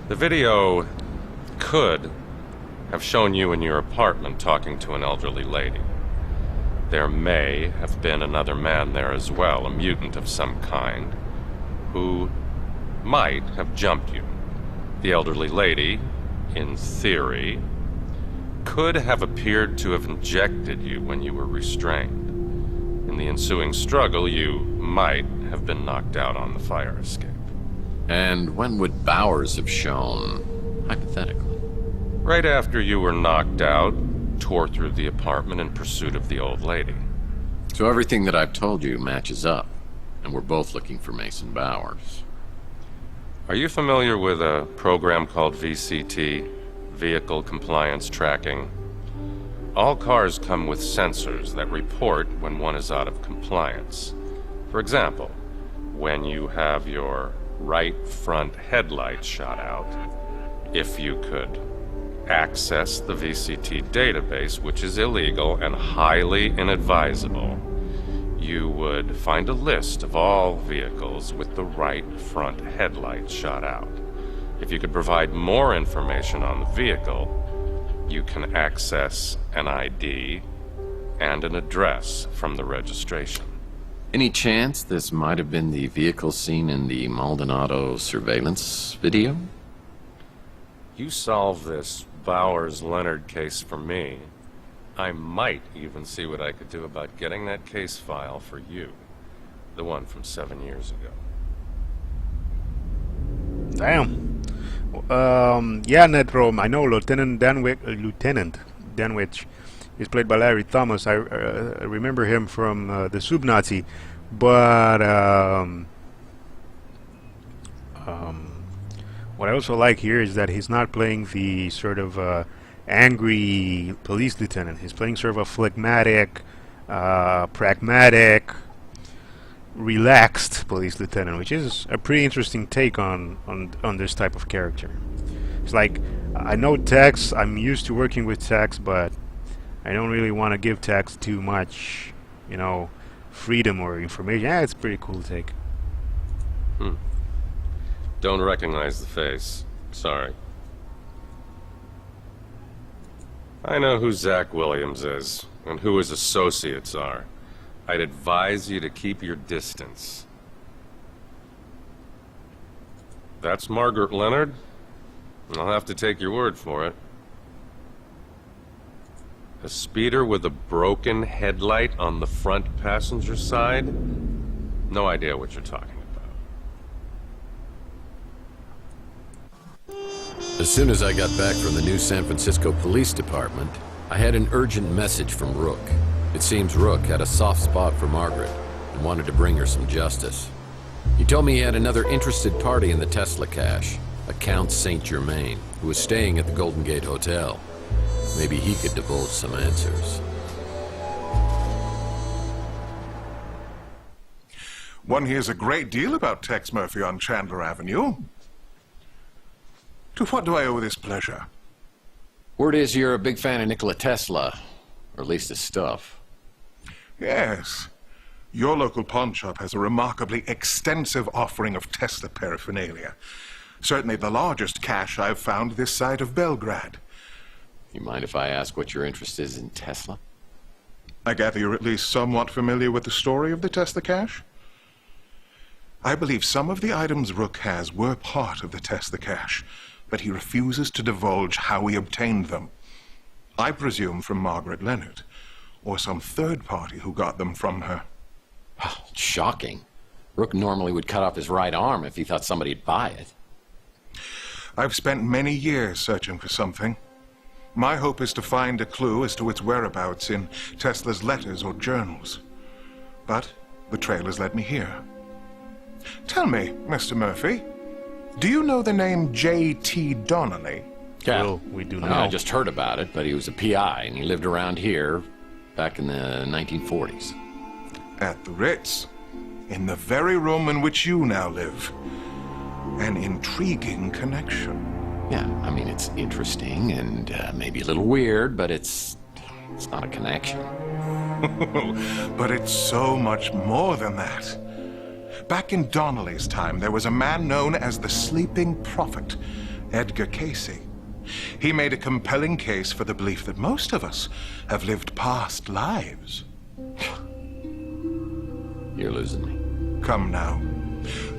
The video could have shown you in your apartment talking to an elderly lady. There may have been another man there as well, a mutant of some kind, who might have jumped you. The elderly lady, in theory, could have appeared to have injected you when you were restrained. In the ensuing struggle, you might have been knocked out on the fire escape. And when would Bowers have shown, hypothetically? Right after you were knocked out, tore through the apartment in pursuit of the old lady. So everything that I've told you matches up, and we're both looking for Mason Bowers. Are you familiar with a program called VCT, Vehicle Compliance Tracking? All cars come with sensors that report when one is out of compliance. For example, when you have your right front headlight shot out, if you could access the VCT database, which is illegal and highly inadvisable, you would find a list of all vehicles with the right front headlight shot out. If you could provide more information on the vehicle, you can access an ID and an address from the registration. Any chance this might have been the vehicle seen in the Maldonado surveillance video? You solve this Bowers-Leonard case for me, I might even see what I could do about getting that case file for you. The one from 7 years ago. Damn. Yeah, Netrom. I know Lieutenant Danwich is played by Larry Thomas. I remember him from the Sub-Nazi, but what I also like here is that he's not playing the sort of angry police lieutenant. He's playing sort of a phlegmatic, pragmatic, relaxed police lieutenant, which is a pretty interesting take on this type of character. It's like, I know Tex, I'm used to working with Tex, but I don't really want to give Tex too much, you know, freedom or information. Yeah, it's a pretty cool take. Don't recognize the face. Sorry. I know who Zach Williams is, and who his associates are. I'd advise you to keep your distance. That's Margaret Leonard? I'll have to take your word for it. A speeder with a broken headlight on the front passenger side? No idea what you're talking about. As soon as I got back from the new San Francisco Police Department, I had an urgent message from Rook. It seems Rook had a soft spot for Margaret and wanted to bring her some justice. He told me he had another interested party in the Tesla cache, a Count Saint Germain, who was staying at the Golden Gate Hotel. Maybe he could divulge some answers. One hears a great deal about Tex Murphy on Chandler Avenue. To what do I owe this pleasure? Word is you're a big fan of Nikola Tesla, or at least his stuff. Yes. Your local pawn shop has a remarkably extensive offering of Tesla paraphernalia. Certainly the largest cache I've found this side of Belgrade. You mind if I ask what your interest is in Tesla? I gather you're at least somewhat familiar with the story of the Tesla cache? I believe some of the items Rook has were part of the Tesla cache, but he refuses to divulge how he obtained them. I presume from Margaret Leonard, or some third party who got them from her. Shocking. Rook normally would cut off his right arm if he thought somebody'd buy it. I've spent many years searching for something. My hope is to find a clue as to its whereabouts in Tesla's letters or journals. But the trail has led me here. Tell me, Mr. Murphy, do you know the name J.T. Donnelly? Yeah, well, we do know. I just heard about it, but he was a PI, and he lived around here back in the 1940s. At the Ritz, in the very room in which you now live. An intriguing connection. Yeah, I mean, it's interesting and maybe a little weird, but it's not a connection. But it's so much more than that. Back in Donnelly's time, there was a man known as the Sleeping Prophet, Edgar Casey. He made a compelling case for the belief that most of us have lived past lives. You're losing me. Come now.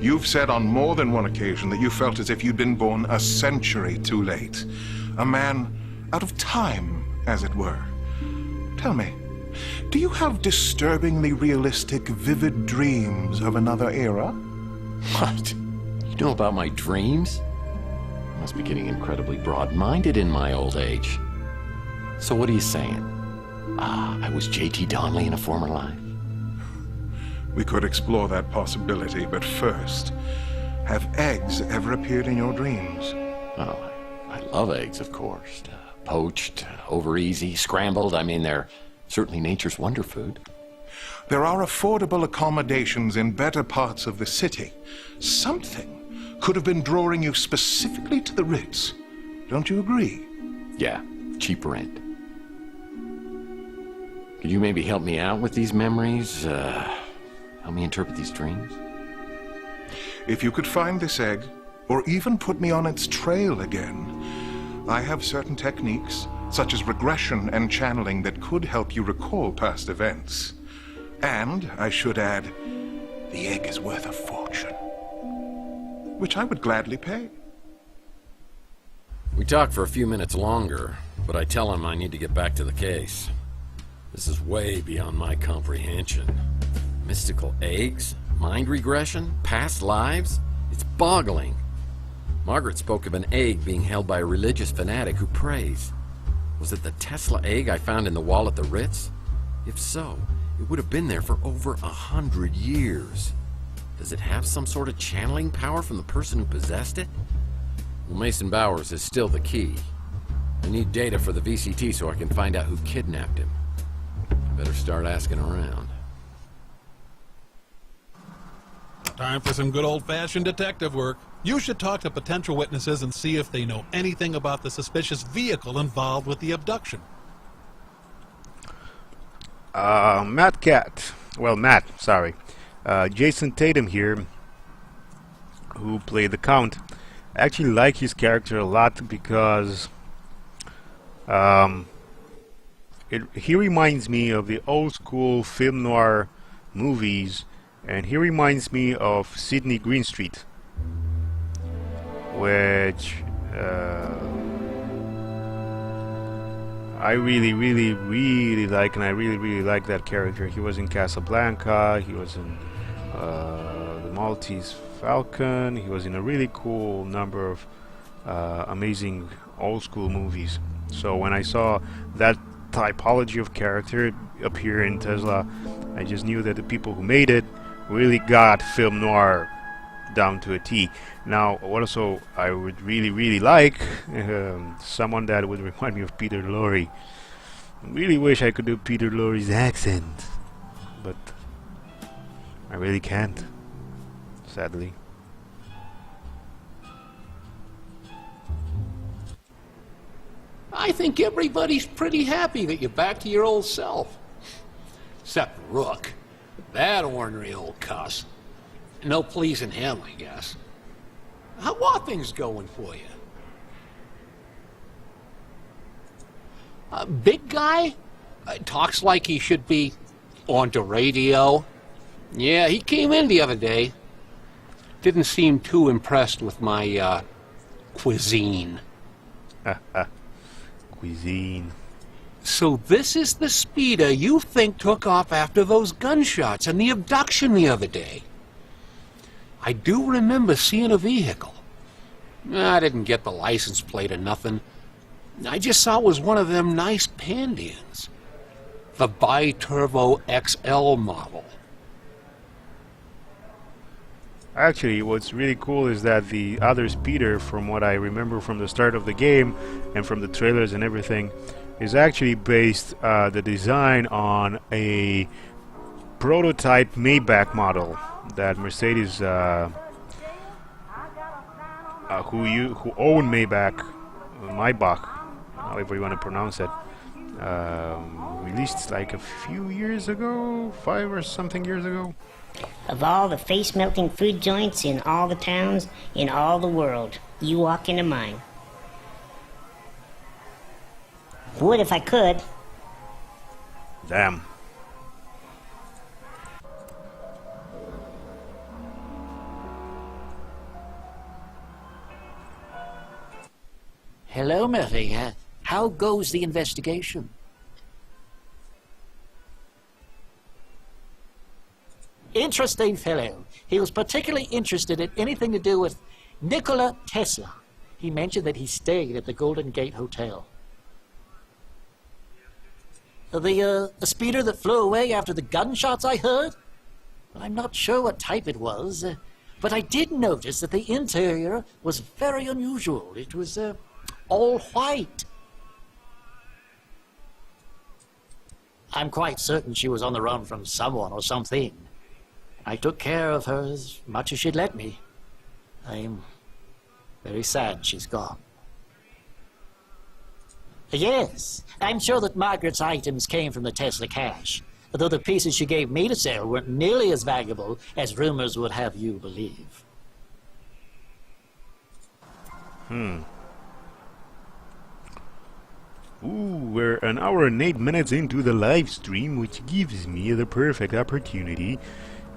You've said on more than one occasion that you felt as if you'd been born a century too late. A man out of time, as it were. Tell me, do you have disturbingly realistic, vivid dreams of another era? What? You know about my dreams? I must be getting incredibly broad-minded in my old age. So what are you saying? I was J.T. Donnelly in a former life? We could explore that possibility, but first, have eggs ever appeared in your dreams? Oh, I love eggs, of course. Poached, over easy, scrambled. I mean, they're certainly nature's wonder food. There are affordable accommodations in better parts of the city. Something could have been drawing you specifically to the Ritz. Don't you agree? Yeah, cheap rent. Could you maybe help me out with these memories? Help me interpret these dreams? If you could find this egg, or even put me on its trail again, I have certain techniques, such as regression and channeling, that could help you recall past events. And, I should add, the egg is worth a fortune, which I would gladly pay. We talk for a few minutes longer, but I tell him I need to get back to the case. This is way beyond my comprehension. Mystical eggs? Mind regression? Past lives? It's boggling. Margaret spoke of an egg being held by a religious fanatic who prays. Was it the Tesla egg I found in the wall at the Ritz? If so, it would have been there for over 100 years. Does it have some sort of channeling power from the person who possessed it? Well, Mason Bowers is still the key. I need data for the VCT so I can find out who kidnapped him. Better start asking around. Time for some good old-fashioned detective work. You should talk to potential witnesses and see if they know anything about the suspicious vehicle involved with the abduction. Matt, sorry. Jason Tatum here, who played the Count. I actually like his character a lot because he reminds me of the old school film noir movies, and he reminds me of Sidney Greenstreet, which I really like, and I really like that character. He was in Casablanca, he was in The Maltese Falcon, he was in a really cool number of amazing old school movies. So when I saw that typology of character appear in Tesla, I just knew that the people who made it really got film noir down to a T. Now, also, I would really like someone that would remind me of Peter Lorre. I really wish I could do Peter Lorre's accent, but I really can't, sadly. I think everybody's pretty happy that you're back to your old self. Except Rook. That ornery old cuss. No pleasing him, I guess. How are things going for you? Big guy? Talks like he should be on the radio. Yeah, he came in the other day. Didn't seem too impressed with my, cuisine. Cuisine. So this is the speeder you think took off after those gunshots and the abduction the other day. I do remember seeing a vehicle. I didn't get the license plate or nothing. I just saw it was one of them nice Pandians. The Bi-Turbo XL model. Actually, what's really cool is that the other speeder, from what I remember from the start of the game and from the trailers and everything, is actually based the design on a prototype Maybach model that Mercedes, who own Maybach, however you want to pronounce it, released like a few years ago, 5 or something years ago. Of all the face-melting food joints in all the towns in all the world, you walk into mine. Would if I could. Damn. Hello, Murphy. How goes the investigation? Interesting fellow. He was particularly interested in anything to do with Nikola Tesla. He mentioned that he stayed at the Golden Gate Hotel. The speeder that flew away after the gunshots I heard? Well, I'm not sure what type it was, but I did notice that the interior was very unusual. It was all white. I'm quite certain she was on the run from someone or something. I took care of her as much as she'd let me. I'm very sad she's gone. Yes, I'm sure that Margaret's items came from the Tesla cache, though the pieces she gave me to sell weren't nearly as valuable as rumors would have you believe. Ooh, we're an hour and 8 minutes into the live stream, which gives me the perfect opportunity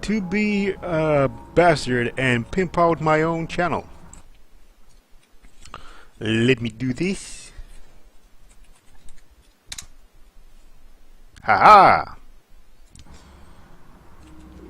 to be a bastard and pimp out my own channel. Let me do this. Haha!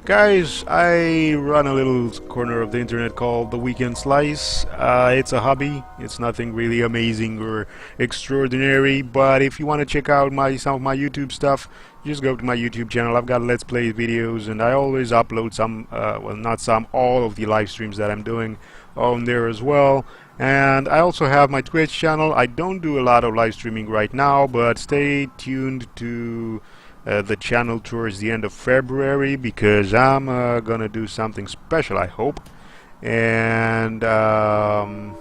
Guys, I run a little corner of the internet called The Weekend Slice. It's a hobby. It's nothing really amazing or extraordinary, but if you want to check out some of my YouTube stuff, just go to my YouTube channel. I've got Let's Play videos, and I always upload some, well, not some, all of the live streams that I'm doing on there as well. And I also have my Twitch channel. I don't do a lot of live streaming right now, but stay tuned to the channel towards the end of February, because I'm gonna do something special, I hope. And to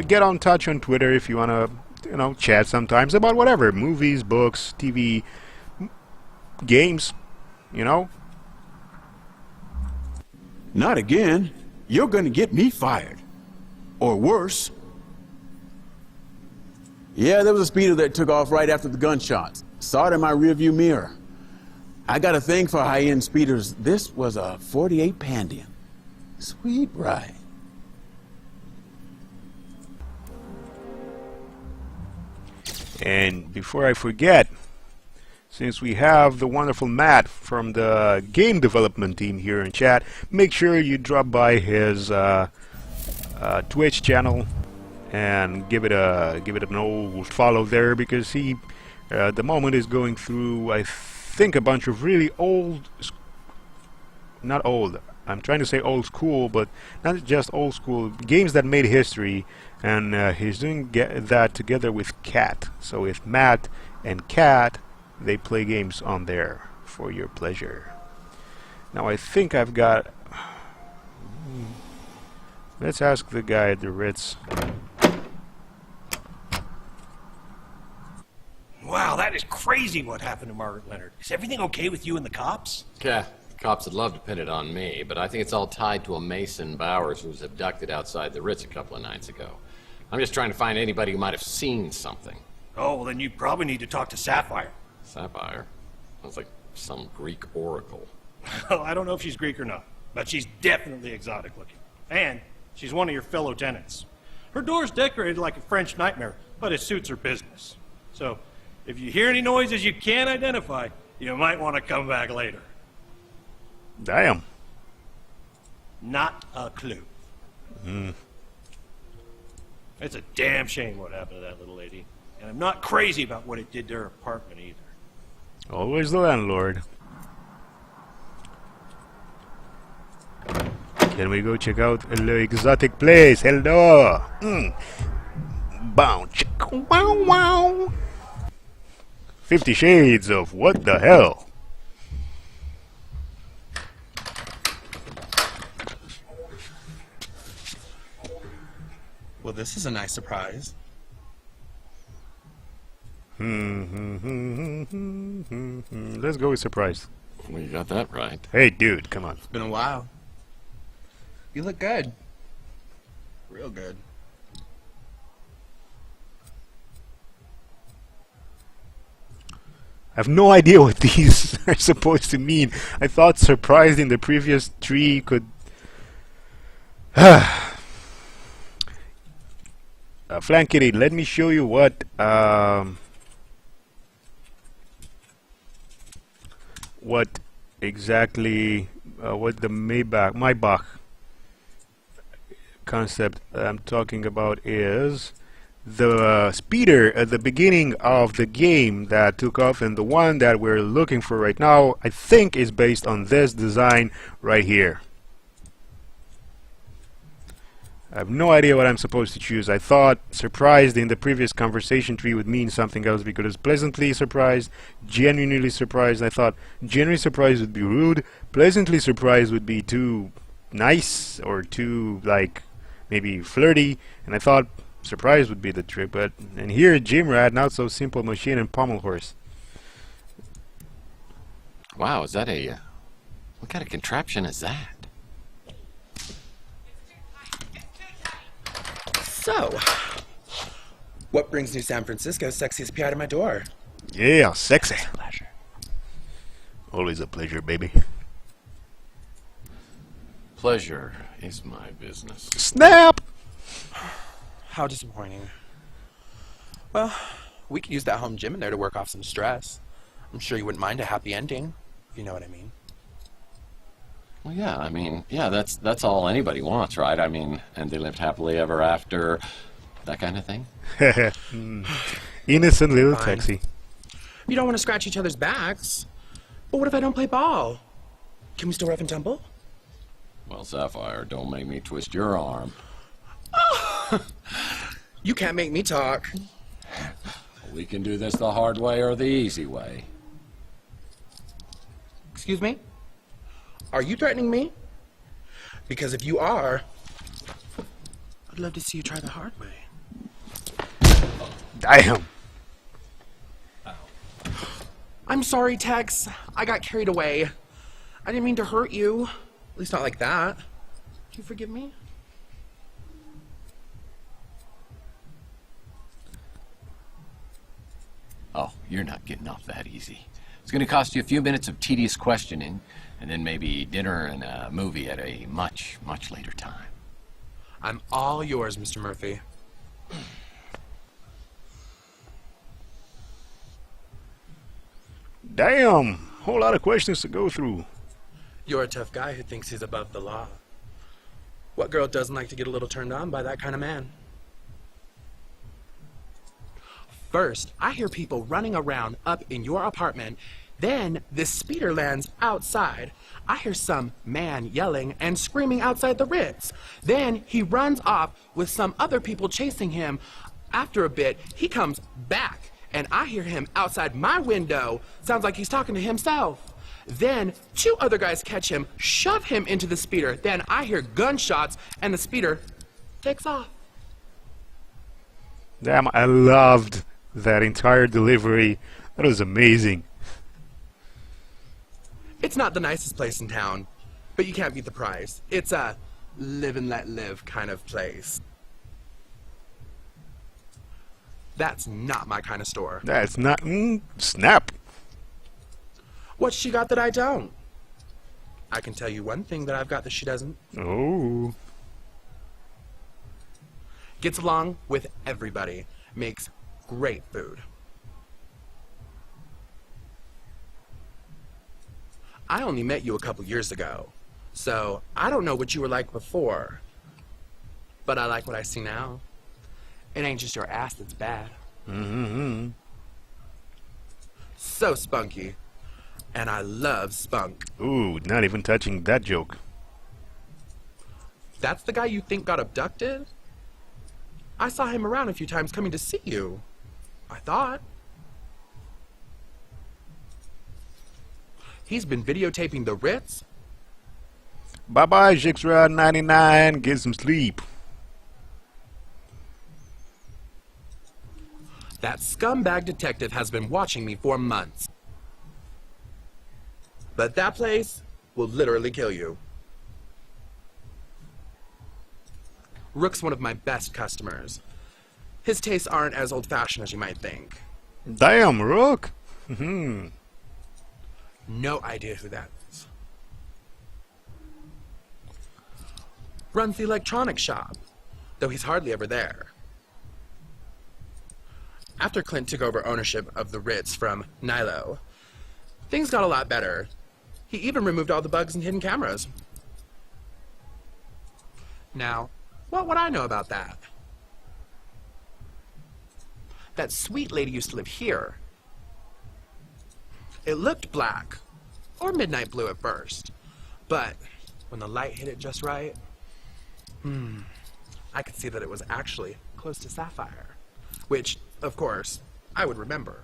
get on touch on Twitter if you wanna, you know, chat sometimes about whatever, movies, books, TV, games, you know. Not again. You're gonna get me fired. Or worse. Yeah, there was a speeder that took off right after the gunshots. Saw it in my rearview mirror. I got a thing for high-end speeders. This was a 48 Pandian. Sweet ride. And before I forget, since we have the wonderful Matt from the game development team here in chat, make sure you drop by his Twitch channel and give it an old follow there, because he at the moment is going through, I think, a bunch of really not old, I'm trying to say old school, but not just old school, games that made history, and he's doing that together with Kat. So with Matt and Kat, they play games on there for your pleasure. Now I think I've got, let's ask the guy at the Ritz. Wow, that is crazy what happened to Margaret Leonard. Is everything okay with you and the cops? Yeah, the cops would love to pin it on me, but I think it's all tied to a Mason Bowers who was abducted outside the Ritz a couple of nights ago. I'm just trying to find anybody who might have seen something. Oh, well then you probably need to talk to Sapphire. Sapphire? Sounds like some Greek oracle. Well, I don't know if she's Greek or not, but she's definitely exotic looking. And she's one of your fellow tenants. Her door's decorated like a French nightmare, but it suits her business. So, if you hear any noises you can't identify, you might want to come back later. Damn. Not a clue. It's a damn shame what happened to that little lady. And I'm not crazy about what it did to her apartment either. Always the landlord. Can we go check out the exotic place? Hello. Bow, chick, wow, wow. 50 Shades of what the hell? Well, this is a nice surprise. Let's go with surprise. Well, you got that right. Hey, dude, come on. It's been a while. You look good. Real good. I have no idea what these are supposed to mean. I thought surprised in the previous tree could... Flankity, let me show you what... what exactly... what the Maybach concept I'm talking about is... the speeder at the beginning of the game that took off, and the one that we're looking for right now, I think is based on this design right here. I have no idea what I'm supposed to choose. I thought surprised in the previous conversation tree would mean something else, because it's pleasantly surprised, genuinely surprised. I thought genuinely surprised would be rude, pleasantly surprised would be too nice or too, like, maybe flirty, and I thought surprise would be the trick, but and here Jimrad, not so simple machine and pommel horse. Wow, is that a what kind of contraption is that? So, what brings New San Francisco's sexiest PI to my door? Yeah, sexy. Pleasure. Always a pleasure, baby. Pleasure is my business. Snap! How disappointing. Well, we could use that home gym in there to work off some stress. I'm sure you wouldn't mind a happy ending, if you know what I mean. Well, yeah, I mean, yeah, that's all anybody wants, right? I mean, and they lived happily ever after, that kind of thing. Innocent little Fine. Texie. You don't want to scratch each other's backs. But what if I don't play ball? Can we still rough and tumble? Well, Sapphire, don't make me twist your arm. You can't make me talk. We can do this the hard way or the easy way. Excuse me? Are you threatening me? Because if you are, I'd love to see you try the hard way. Damn. I'm sorry, Tex. I got carried away. I didn't mean to hurt you. At least not like that. Do you forgive me? Oh, you're not getting off that easy. It's going to cost you a few minutes of tedious questioning, and then maybe dinner and a movie at a much, much later time. I'm all yours, Mr. Murphy. Damn. Whole lot of questions to go through. You're a tough guy who thinks he's above the law. What girl doesn't like to get a little turned on by that kind of man? First, I hear people running around up in your apartment. Then, this speeder lands outside. I hear some man yelling and screaming outside the Ritz. Then, he runs off with some other people chasing him. After a bit, he comes back, and I hear him outside my window. Sounds like he's talking to himself. Then, two other guys catch him, shove him into the speeder. Then, I hear gunshots, and the speeder takes off. Damn, I loved that entire delivery. That was amazing. It's not the nicest place in town, but you can't beat the price. It's a live and let live kind of place. That's not my kind of store. That's not... snap. What's she got that I don't? I can tell you one thing that I've got that she doesn't. Oh. Gets along with everybody. Makes great food. I only met you a couple years ago, so I don't know what you were like before. But I like what I see now. It ain't just your ass that's bad. Mm-hmm. So spunky. And I love spunk. Ooh, not even touching that joke. That's the guy you think got abducted? I saw him around a few times coming to see you. I thought. He's been videotaping the Ritz. Bye-bye, Jixra99. Get some sleep. That scumbag detective has been watching me for months. But that place will literally kill you. Rook's one of my best customers. His tastes aren't as old-fashioned as you might think. Damn, Rook. No idea who that is. Runs the electronics shop, though he's hardly ever there. After Clint took over ownership of the Ritz from Nilo, things got a lot better. He even removed all the bugs and hidden cameras. Now, what would I know about that? That sweet lady used to live here. It looked black, or midnight blue at first, but when the light hit it just right, I could see that it was actually close to sapphire, which, of course, I would remember.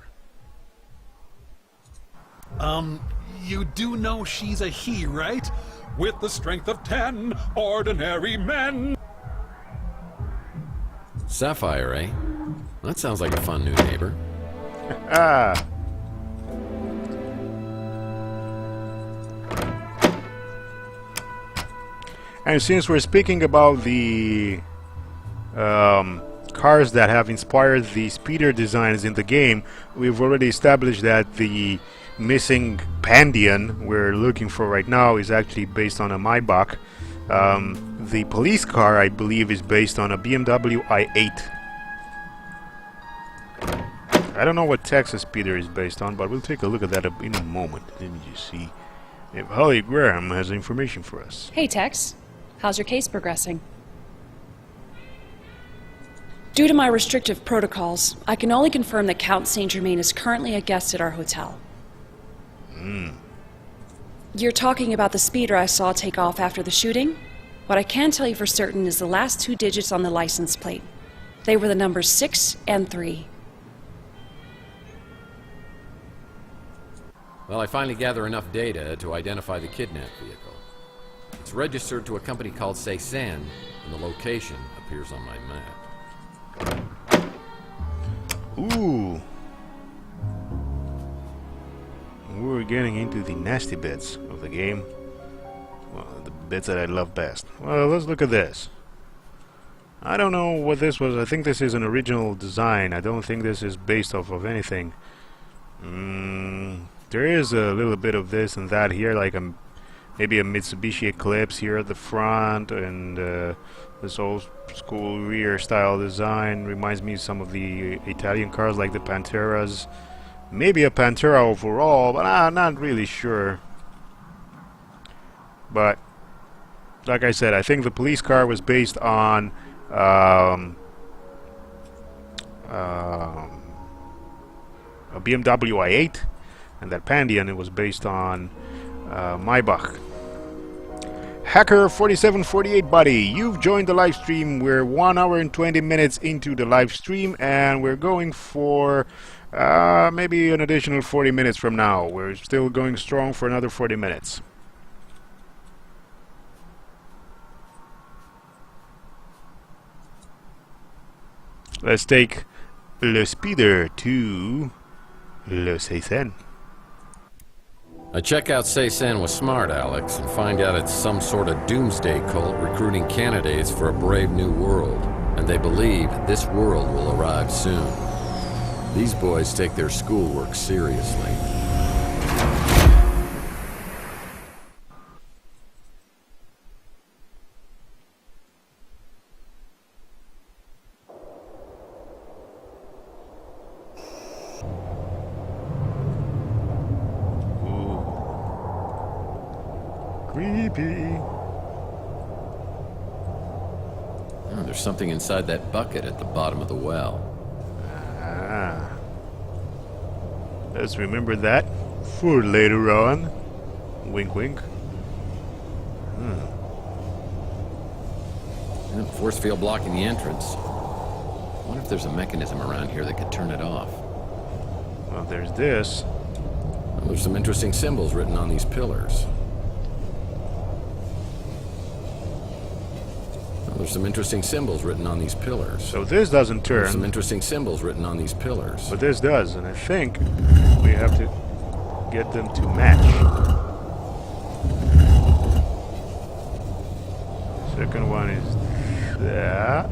You do know she's a he, right? With the strength of 10 ordinary men. Sapphire, eh? That sounds like a fun new neighbor. And since we're speaking about the cars that have inspired the speeder designs in the game, we've already established that the missing Pandian we're looking for right now is actually based on a Maybach. The police car, I believe, is based on a BMW i8. I don't know what Texas speeder is based on, but we'll take a look at that in a moment. Let me just see if Holly Graham has information for us. Hey, Tex. How's your case progressing? Due to my restrictive protocols, I can only confirm that Count Saint Germain is currently a guest at our hotel. You're talking about the speeder I saw take off after the shooting? What I can tell you for certain is the last 2 digits on the license plate. They were the numbers 6 and 3. Well, I finally gather enough data to identify the kidnapped vehicle. It's registered to a company called Cézanne, and the location appears on my map. Ooh. We're getting into the nasty bits of the game. Well, the bits that I love best. Well, let's look at this. I don't know what this was. I think this is an original design. I don't think this is based off of anything. There is a little bit of this and that here, like maybe a Mitsubishi Eclipse here at the front, and this old school rear style design reminds me of some of the Italian cars like the Panteras. Maybe a Pantera overall, but I'm not really sure. But like I said, I think the police car was based on a BMW i8, and that Pandion, it was based on Maybach. Hacker 4748 buddy, you've joined the live stream. We're 1 hour and 20 minutes into the live stream, and we're going for maybe an additional 40 minutes from now. We're still going strong for another 40 minutes. Let's take Le Speeder to Le Cézanne. I check out Cézanne with smart, Alex, and find out it's some sort of doomsday cult recruiting candidates for a brave new world. And they believe this world will arrive soon. These boys take their schoolwork seriously. Creepy. Oh, there's something inside that bucket at the bottom of the well. Ah. Let's remember that for later on. Wink, wink. Force field blocking the entrance. I wonder if there's a mechanism around here that could turn it off. Well, there's this. Well, there's some interesting symbols written on these pillars. There's some interesting symbols written on these pillars. So this doesn't turn. There's some interesting symbols written on these pillars. But this does, and I think we have to get them to match. Second one is that.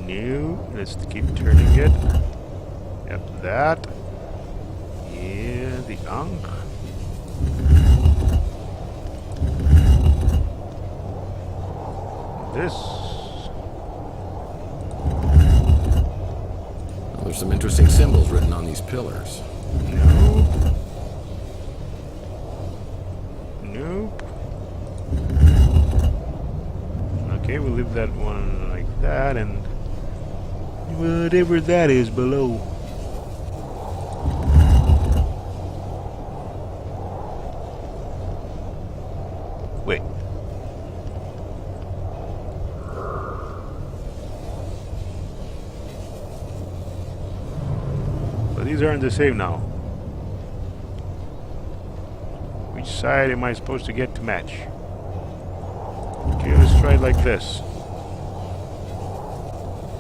New. Let's keep turning it. Yep, that. Yeah, the Ankh. This. Well, there's some interesting symbols written on these pillars. Nope. Nope. Okay, we'll leave that one like that, and whatever that is below. Wait. These aren't the same now. Which side am I supposed to get to match? Okay, let's try it like this.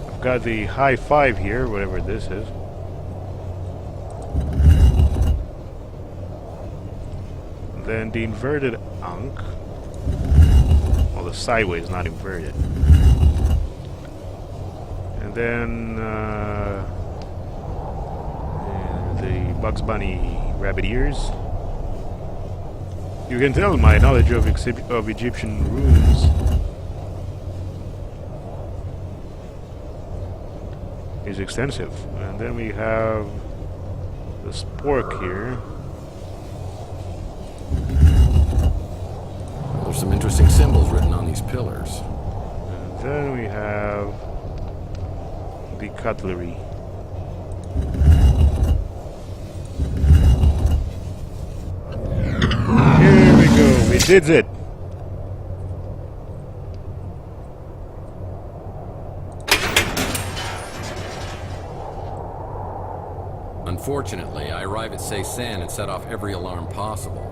I've got the high five here, whatever this is. Then the inverted Ankh. Well, the sideways, not inverted. And then the Bugs Bunny rabbit ears. You can tell my knowledge of Egyptian runes. is extensive. And then we have the spork here. There's some interesting symbols written on these pillars. And then we have the cutlery. Here we go, we did it! Unfortunately, I arrive at Ceysan and set off every alarm possible.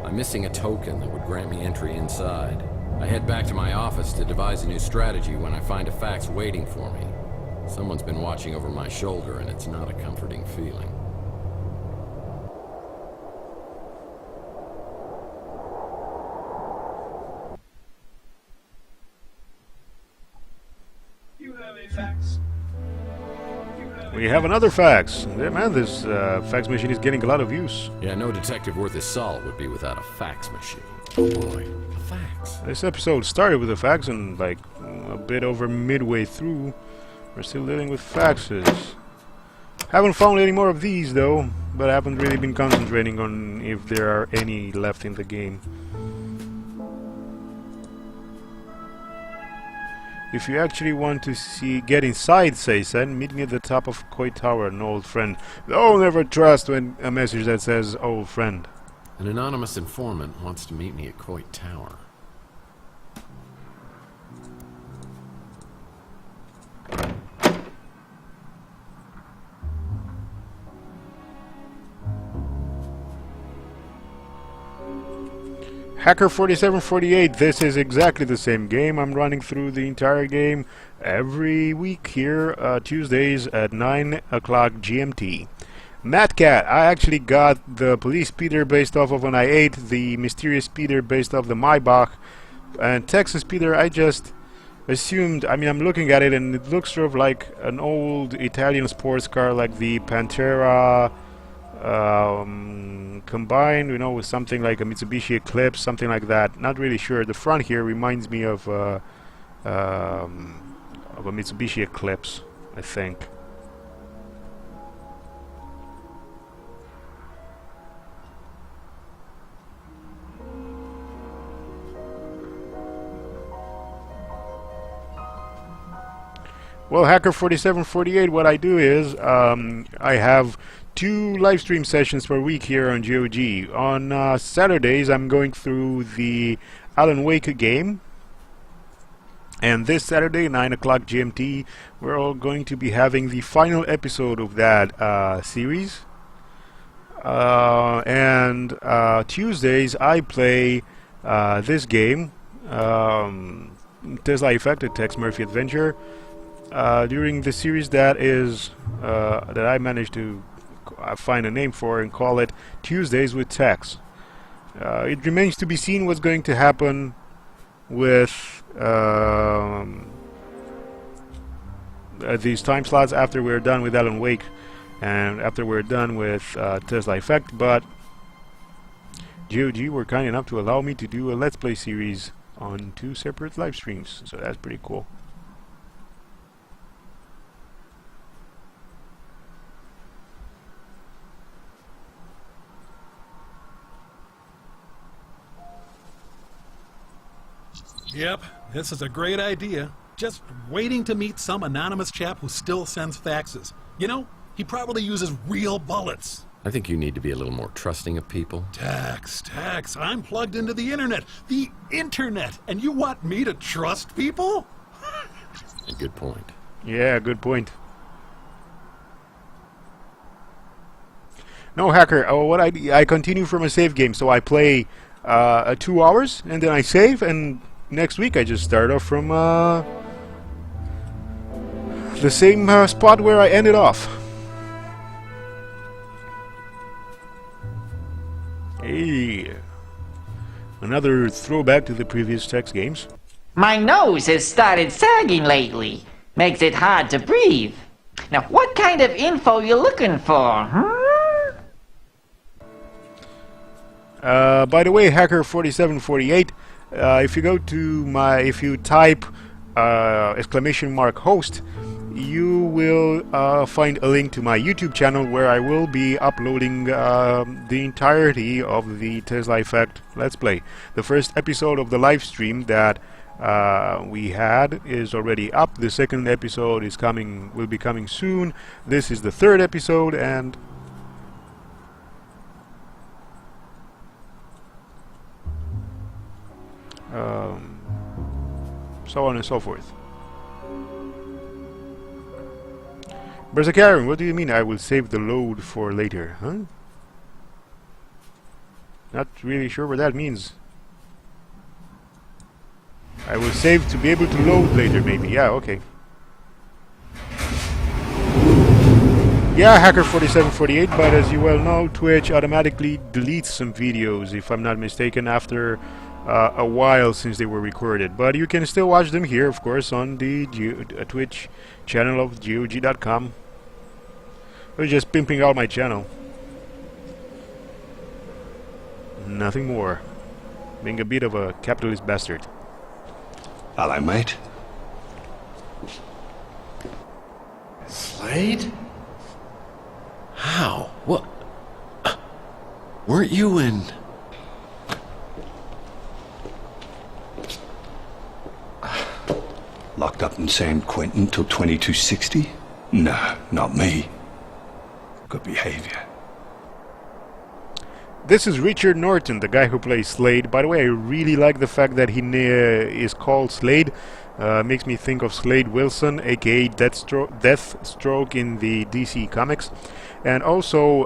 I'm missing a token that would grant me entry inside. I head back to my office to devise a new strategy when I find a fax waiting for me. Someone's been watching over my shoulder, and it's not a comforting feeling. You have a fax. We have another fax. Yeah, man, this fax machine is getting a lot of use. Yeah, no detective worth his salt would be without a fax machine. Oh boy, a fax. This episode started with a fax, and like a bit over midway through, we're still dealing with faxes. Haven't found any more of these though, but I haven't really been concentrating on if there are any left in the game. If you actually want to get inside Ceysan, meet me at the top of Koi Tower, an old friend. Oh, never trust when a message that says old friend. An anonymous informant wants to meet me at Koi Tower. Hacker 4748, this is exactly the same game. I'm running through the entire game every week here, Tuesdays at 9 o'clock GMT. Mad Cat, I actually got the police speeder based off of an i8, the mysterious speeder based off the Maybach, and Texas speeder I just assumed, I mean I'm looking at it and it looks sort of like an old Italian sports car like the Pantera combined, you know, with something like a Mitsubishi Eclipse, something like that. Not really sure. The front here reminds me of a Mitsubishi Eclipse, I think. Well, Hacker 4748, what I do is I have 2 live stream sessions per week here on GOG. On Saturdays, I'm going through the Alan Wake game. And this Saturday, 9 o'clock GMT, we're all going to be having the final episode of that series. And Tuesdays, I play this game, Tesla Effect, a Tex Murphy adventure. During the series that is that I managed to find a name for and call it Tuesdays with Tex. It remains to be seen what's going to happen with these time slots after we're done with Alan Wake and after we're done with Tesla Effect, but GOG were kind enough to allow me to do a Let's Play series on 2 separate live streams, so that's pretty cool. Yep, this is a great idea. Just waiting to meet some anonymous chap who still sends faxes. You know, he probably uses real bullets. I think you need to be a little more trusting of people. Tex, I'm plugged into the internet. The internet! And you want me to trust people? A good point. Yeah, good point. No, Hacker, what I continue from a save game, so I play 2 hours, and then I save, and next week I just start off from the same spot where I ended off. Hey, another throwback to the previous Tex games. My nose has started sagging lately. Makes it hard to breathe. Now, what kind of info you looking for, By the way, Hacker 4748, if you go to if you type !host, you will find a link to my YouTube channel where I will be uploading the entirety of the Tesla Effect Let's Play. The first episode of the live stream that we had is already up. The second episode is will be coming soon. This is the third episode, and so on and so forth. Berserkarian, what do you mean I will save the load for later, huh? Not really sure what that means. I will save to be able to load later, maybe. Yeah, okay. Yeah, Hacker4748, but as you well know, Twitch automatically deletes some videos, if I'm not mistaken, after a while since they were recorded. But you can still watch them here, of course, on the Twitch channel of GOG.com. I was just pimping out my channel. Nothing more. Being a bit of a capitalist bastard. Hello, mate. Slade? How? What? Weren't you in... Locked up in San Quentin till 2260? No, not me. Good behavior. This is Richard Norton, the guy who plays Slade. By the way, I really like the fact that he is called Slade. Makes me think of Slade Wilson, aka Deathstroke in the DC comics. And also,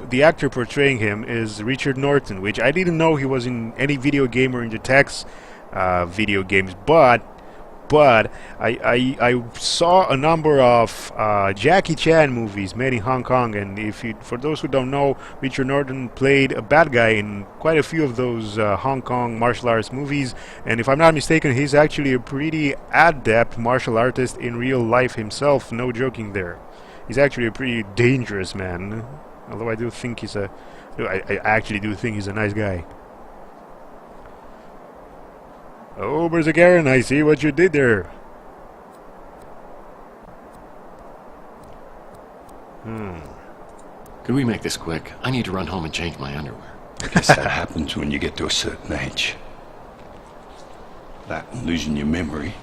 the actor portraying him is Richard Norton, which I didn't know he was in any video game or in the Tex video games, but I saw a number of Jackie Chan movies made in Hong Kong, and for those who don't know, Richard Norton played a bad guy in quite a few of those Hong Kong martial arts movies, and if I'm not mistaken, he's actually a pretty adept martial artist in real life himself, no joking there. He's actually a pretty dangerous man, although I do think I actually do think he's a nice guy. Oh, Berserkarian, I see what you did there. Could we make this quick? I need to run home and change my underwear. I guess that happens when you get to a certain age. That and losing your memory.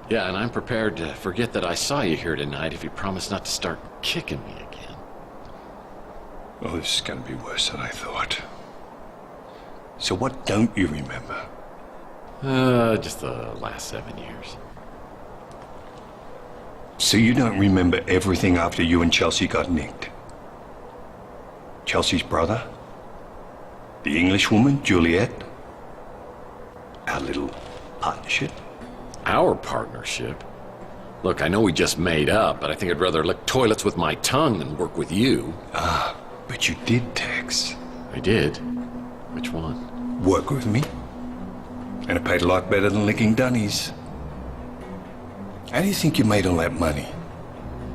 Yeah, and I'm prepared to forget that I saw you here tonight if you promise not to start kicking me again. Oh, this is gonna be worse than I thought. So what don't you remember? Just the last 7 years. So you don't remember everything after you and Chelsea got nicked? Chelsea's brother? The English woman, Juliet? Our little partnership? Our partnership? Look, I know we just made up, but I think I'd rather lick toilets with my tongue than work with you. Ah, but you did, Tex. I did? Which one? Work with me. And it paid a lot better than licking dunnies. How do you think you made all that money?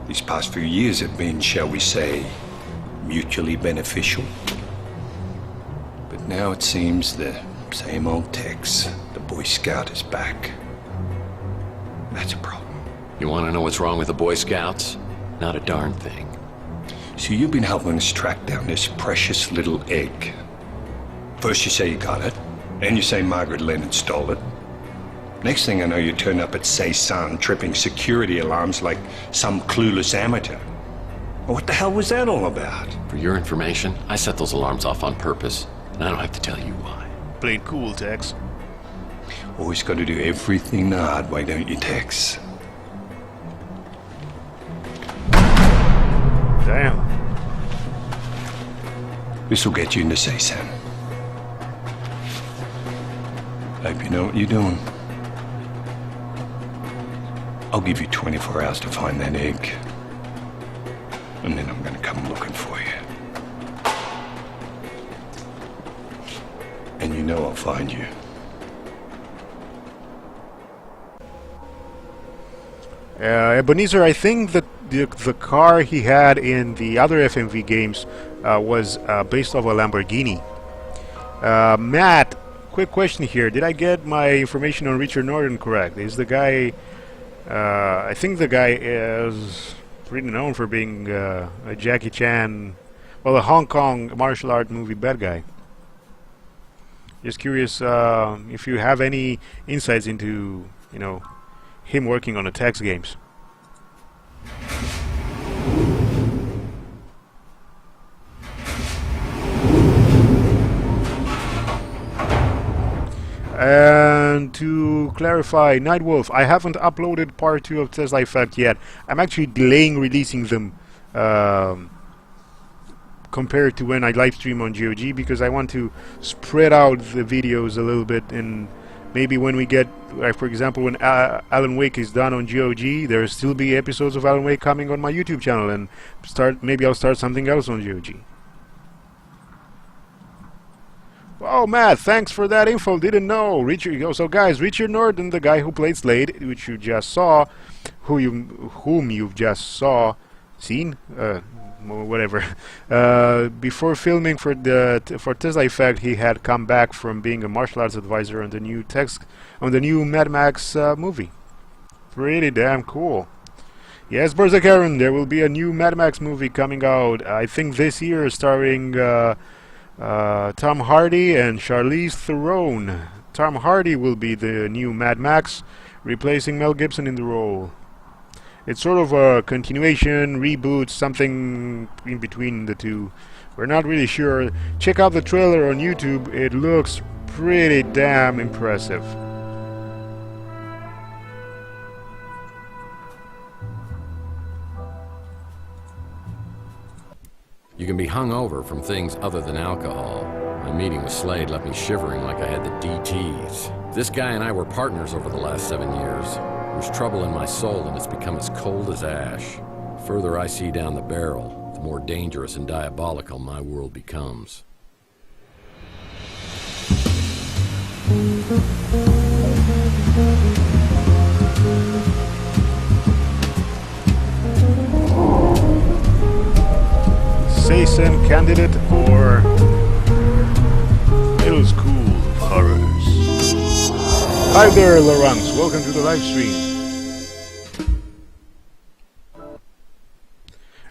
These past few years have been, shall we say, mutually beneficial. But now it seems the same old Tex, the Boy Scout, is back. That's a problem. You want to know what's wrong with the Boy Scouts? Not a darn thing. So you've been helping us track down this precious little egg. First you say you got it, then you say Margaret Leonard stole it. Next thing I know, you turn up at Cezanne tripping security alarms like some clueless amateur. What the hell was that all about? For your information, I set those alarms off on purpose, and I don't have to tell you why. Played cool, Tex. Always got to do everything the hard way, don't you, Tex? Damn. This'll get you into Cezanne. Hope you know what you're doing. I'll give you 24 hours to find that egg. And then I'm gonna come looking for you. And you know I'll find you. Ebenezer, I think that the car he had in the other FMV games was based off a Lamborghini. Matt, quick question here. Did I get my information on Richard Norton correct? Is the guy... I think the guy is pretty known for being a Jackie Chan... Well, a Hong Kong martial art movie bad guy. Just curious if you have any insights into, you know, him working on the Tex games. And to clarify, Nightwolf, I haven't uploaded part 2 of Tesla Effect yet. I'm actually delaying releasing them compared to when I live stream on GOG, because I want to spread out the videos a little bit, and maybe when we get, like for example, when Alan Wake is done on GOG, there will still be episodes of Alan Wake coming on my YouTube channel, and maybe I'll start something else on GOG. Oh, Matt, thanks for that info. Didn't know. So guys, Richard Norton, the guy who played Slade, which you just saw, whom you've just seen, whatever. Before filming for Tesla Effect, he had come back from being a martial arts advisor on the new Mad Max movie. Pretty damn cool. Yes, Berserkaren, there will be a new Mad Max movie coming out. I think this year, starring Tom Hardy and Charlize Theron. Tom Hardy will be the new Mad Max, replacing Mel Gibson in the role. It's sort of a continuation, reboot, something in between the two. We're not really sure. Check out the trailer on YouTube. It looks pretty damn impressive. You can be hungover from things other than alcohol. My meeting with Slade left me shivering like I had the DTs. This guy and I were partners over the last 7 years. There's trouble in my soul, and it's become as cold as ash. The further I see down the barrel, the more dangerous and diabolical my world becomes. Seisen candidate for middle school horrors. Hi there, Laurence. Welcome to the live stream.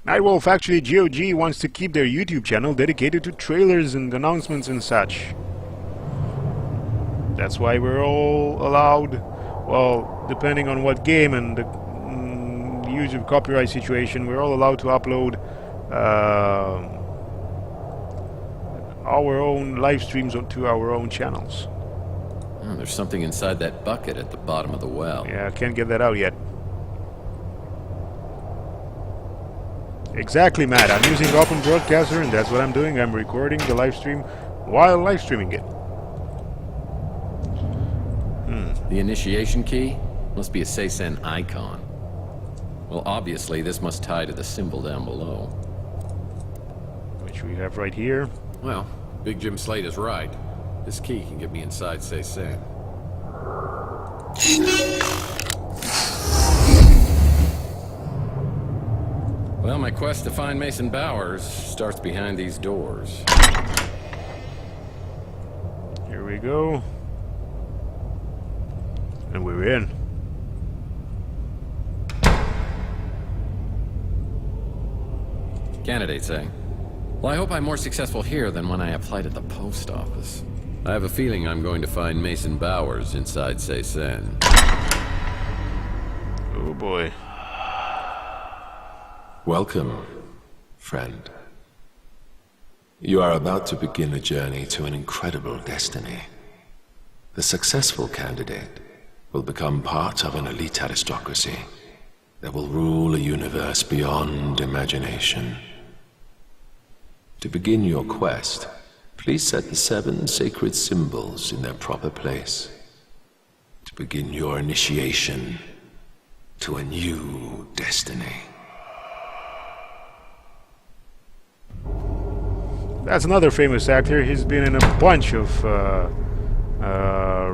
Nightwolf, actually, GOG wants to keep their YouTube channel dedicated to trailers and announcements and such. That's why we're all allowed, well, depending on what game and the YouTube copyright situation, we're all allowed to upload our own live streams to our own channels. Oh, there's something inside that bucket at the bottom of the well. Yeah, I can't get that out yet. Exactly, Matt. I'm using Open Broadcaster, and that's what I'm doing. I'm recording the live stream while live streaming it. The initiation key must be a Seisen icon. Well, obviously, this must tie to the symbol down below. Which we have right here. Well, Big Jim Slade is right. This key can get me inside Seisen. Well, my quest to find Mason Bowers starts behind these doors. Here we go. And we're in. Candidates, eh? Well, I hope I'm more successful here than when I applied at the post office. I have a feeling I'm going to find Mason Bowers inside Seisen. Oh boy. Welcome, friend. You are about to begin a journey to an incredible destiny. The successful candidate will become part of an elite aristocracy that will rule a universe beyond imagination. To begin your quest, please set the 7 sacred symbols in their proper place. To begin your initiation to a new destiny. That's another famous actor. He's been in a bunch of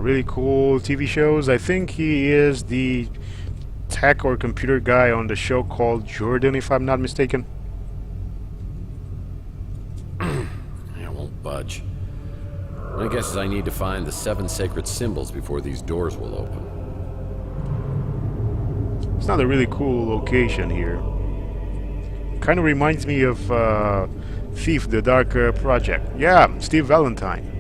really cool TV shows. I think he is the tech or computer guy on the show called Jordan, if I'm not mistaken. I won't budge. My guess is I need to find the 7 sacred symbols before these doors will open. It's not a really cool location here. Kind of reminds me of Thief, the Dark Project. Yeah, Steve Valentine.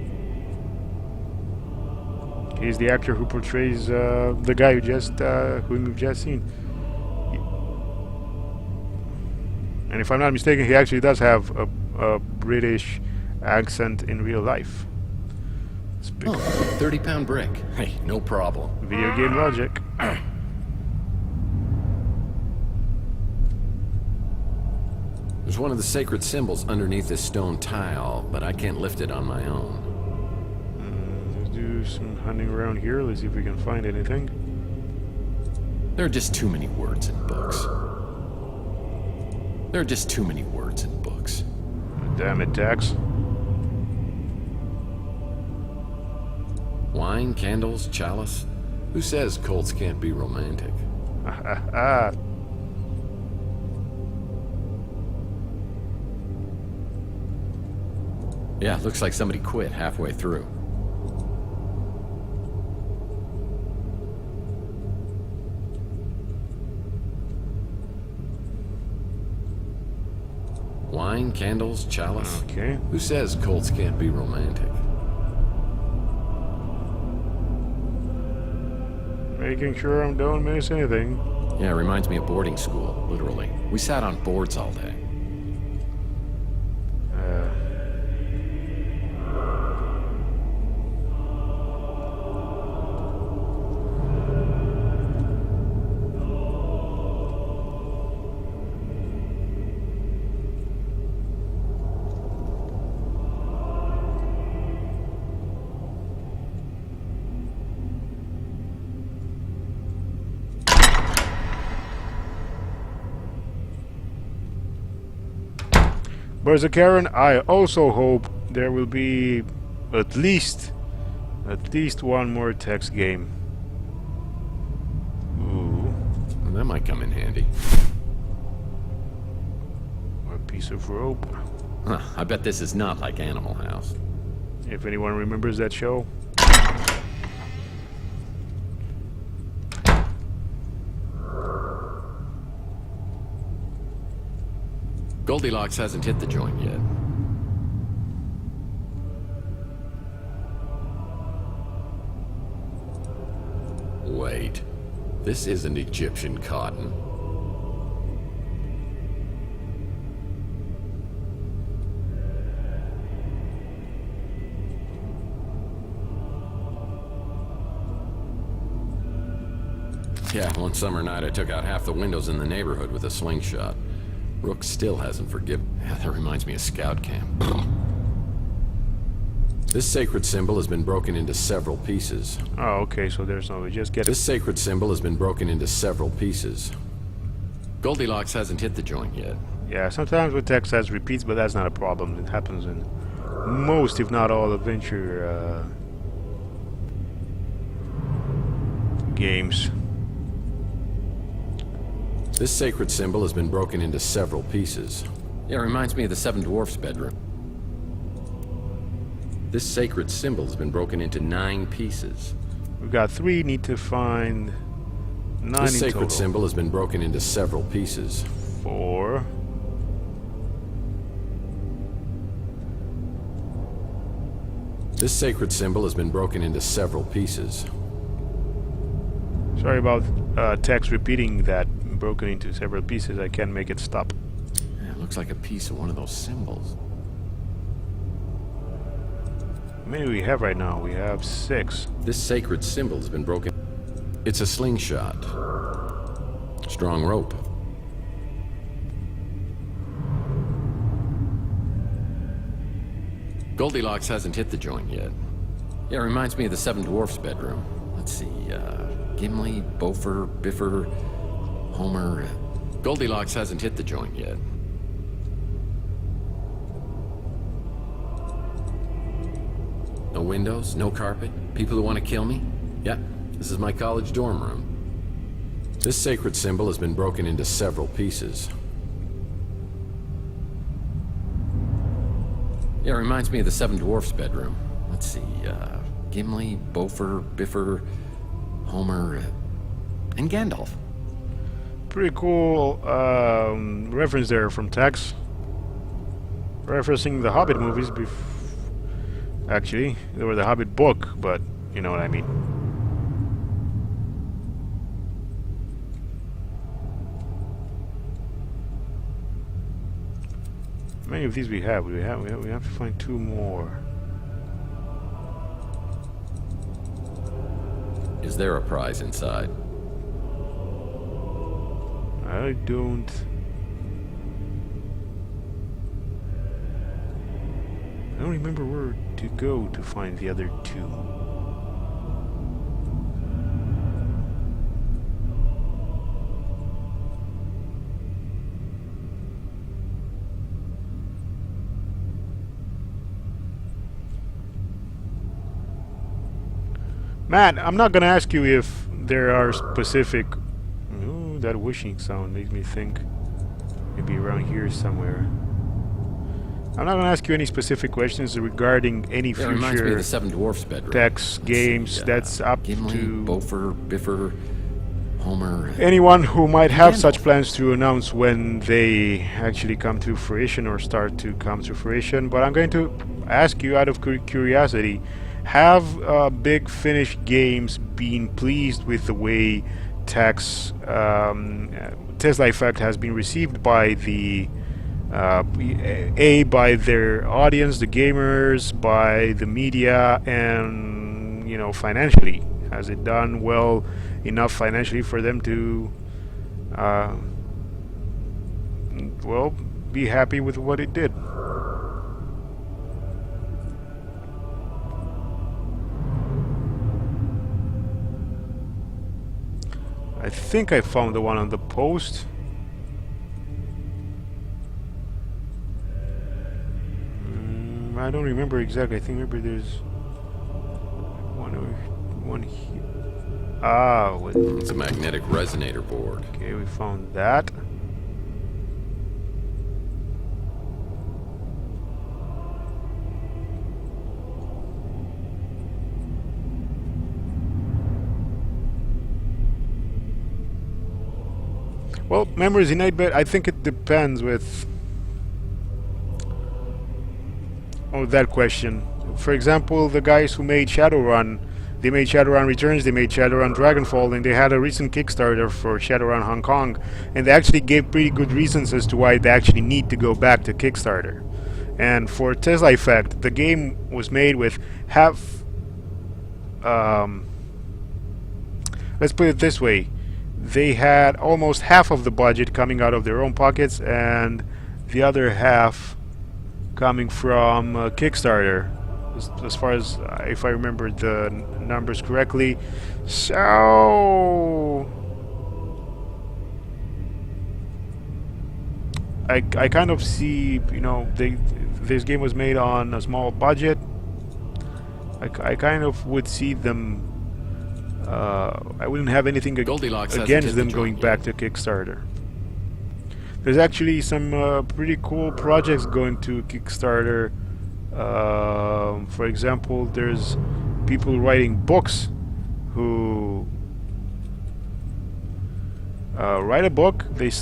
He's the actor who portrays the guy whom you've just seen. And if I'm not mistaken, he actually does have a British accent in real life. Oh, 30-pound brick. Hey, no problem. Video game logic. There's one of the sacred symbols underneath this stone tile, but I can't lift it on my own. Let's do some hunting around here. Let's see if we can find anything. There are just too many words in books. There are just too many words in books. Damn it, Tex. Wine, candles, chalice. Who says cults can't be romantic? Yeah, looks like somebody quit halfway through. Wine, candles, chalice. Okay. Who says cults can't be romantic? Making sure I don't miss anything. Yeah, it reminds me of boarding school, literally. We sat on boards all day. Karen, I also hope there will be at least one more Tex game. Ooh. Well, that might come in handy. Or a piece of rope. Huh, I bet this is not like Animal House. If anyone remembers that show. Goldilocks hasn't hit the joint yet. Wait, this isn't Egyptian cotton. Yeah, one summer night I took out half the windows in the neighborhood with a slingshot. Rook still hasn't forgiven. Yeah, that reminds me of scout camp. This sacred symbol has been broken into several pieces. Oh, okay, so there's no way. Just get it. This sacred symbol has been broken into several pieces. Goldilocks hasn't hit the joint yet. Yeah, sometimes with text has repeats, but that's not a problem. It happens in most, if not all, adventure games. This sacred symbol has been broken into several pieces. Yeah, it reminds me of the Seven Dwarfs' bedroom. This sacred symbol has been broken into 9 pieces. We've got 3, need to find 9 This in sacred total. symbol has been broken into several pieces. 4. This sacred symbol has been broken into several pieces. Sorry about text repeating that. Broken into several pieces. I can't make it stop. Yeah, it looks like a piece of one of those symbols. How many do we have right now? We have 6. This sacred symbol has been broken. It's a slingshot. Strong rope. Goldilocks hasn't hit the joint yet. Yeah, it reminds me of the Seven Dwarfs' bedroom. Let's see, Gimli, Beaufort, Biffer, Homer. Goldilocks hasn't hit the joint yet. No windows, no carpet, people who want to kill me? Yeah, this is my college dorm room. This sacred symbol has been broken into several pieces. Yeah, it reminds me of the Seven Dwarfs bedroom. Let's see, Gimli, Beaufort, Biffer, Homer, and Gandalf. Pretty cool reference there from Tex. Referencing the Hobbit movies. Actually, they were the Hobbit book, but you know what I mean. How many of these we have? We have to find 2 more. Is there a prize inside? I don't remember where to go to find the other 2. Matt, I'm not gonna ask you if there are specific... Ooh, that whooshing sound makes me think maybe around here somewhere. I'm not gonna ask you any specific questions regarding any future reminds me of the Seven Dwarfs bedroom. Tex games. That's up Gimli, to Beaufort, Biffer, Homer. Anyone who might have such plans to announce when they actually come to fruition or start to come to fruition. But I'm going to ask you out of curiosity, have Big Finish Games been pleased with the way Tex Tesla Effect has been received by the by their audience, the gamers, by the media, and you know, financially? Has it done well enough financially for them to well, be happy with what it did? I think I found the one on the post. I don't remember exactly. I think maybe there's one here. Ah, it's a magnetic resonator board. Okay, we found that. Well, memories in 8-bit, I think it depends with that question. For example, the guys who made Shadowrun, they made Shadowrun Returns, they made Shadowrun Dragonfall, and they had a recent Kickstarter for Shadowrun Hong Kong, and they actually gave pretty good reasons as to why they actually need to go back to Kickstarter. And for Tesla Effect, the game was made with half... let's put it this way. They had almost half of the budget coming out of their own pockets, and the other half coming from Kickstarter, as far as if I remember the numbers correctly. So I kind of see, you know, this game was made on a small budget. I kind of would see them. I wouldn't have anything against them going back to Kickstarter. There's actually some pretty cool projects going to Kickstarter. For example, there's people writing books who write a book. They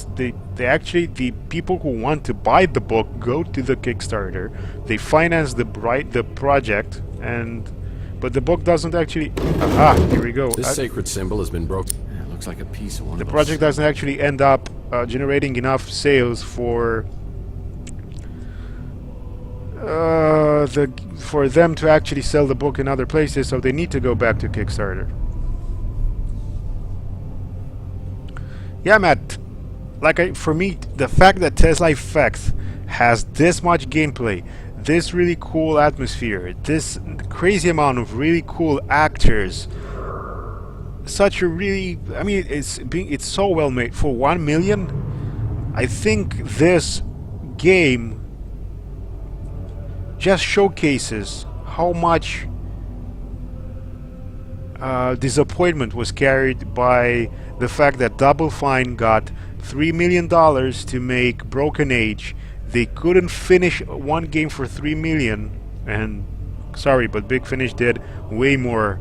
actually, the people who want to buy the book go to the Kickstarter. They finance the project, but the book doesn't actually... Aha, here we go. This sacred symbol has been broken. Yeah, it looks like a piece of one. The project doesn't actually end up generating enough sales for them to actually sell the book in other places, so they need to go back to Kickstarter. Yeah, Matt. For me, the fact that Tesla Effect has this much gameplay, this really cool atmosphere, this crazy amount of really cool actors, such a really, I mean, it's so well made for 1 million. I think this game just showcases how much disappointment was carried by the fact that Double Fine got $3 million to make Broken Age. They couldn't finish one game for $3 million, and sorry, but Big Finish did way more,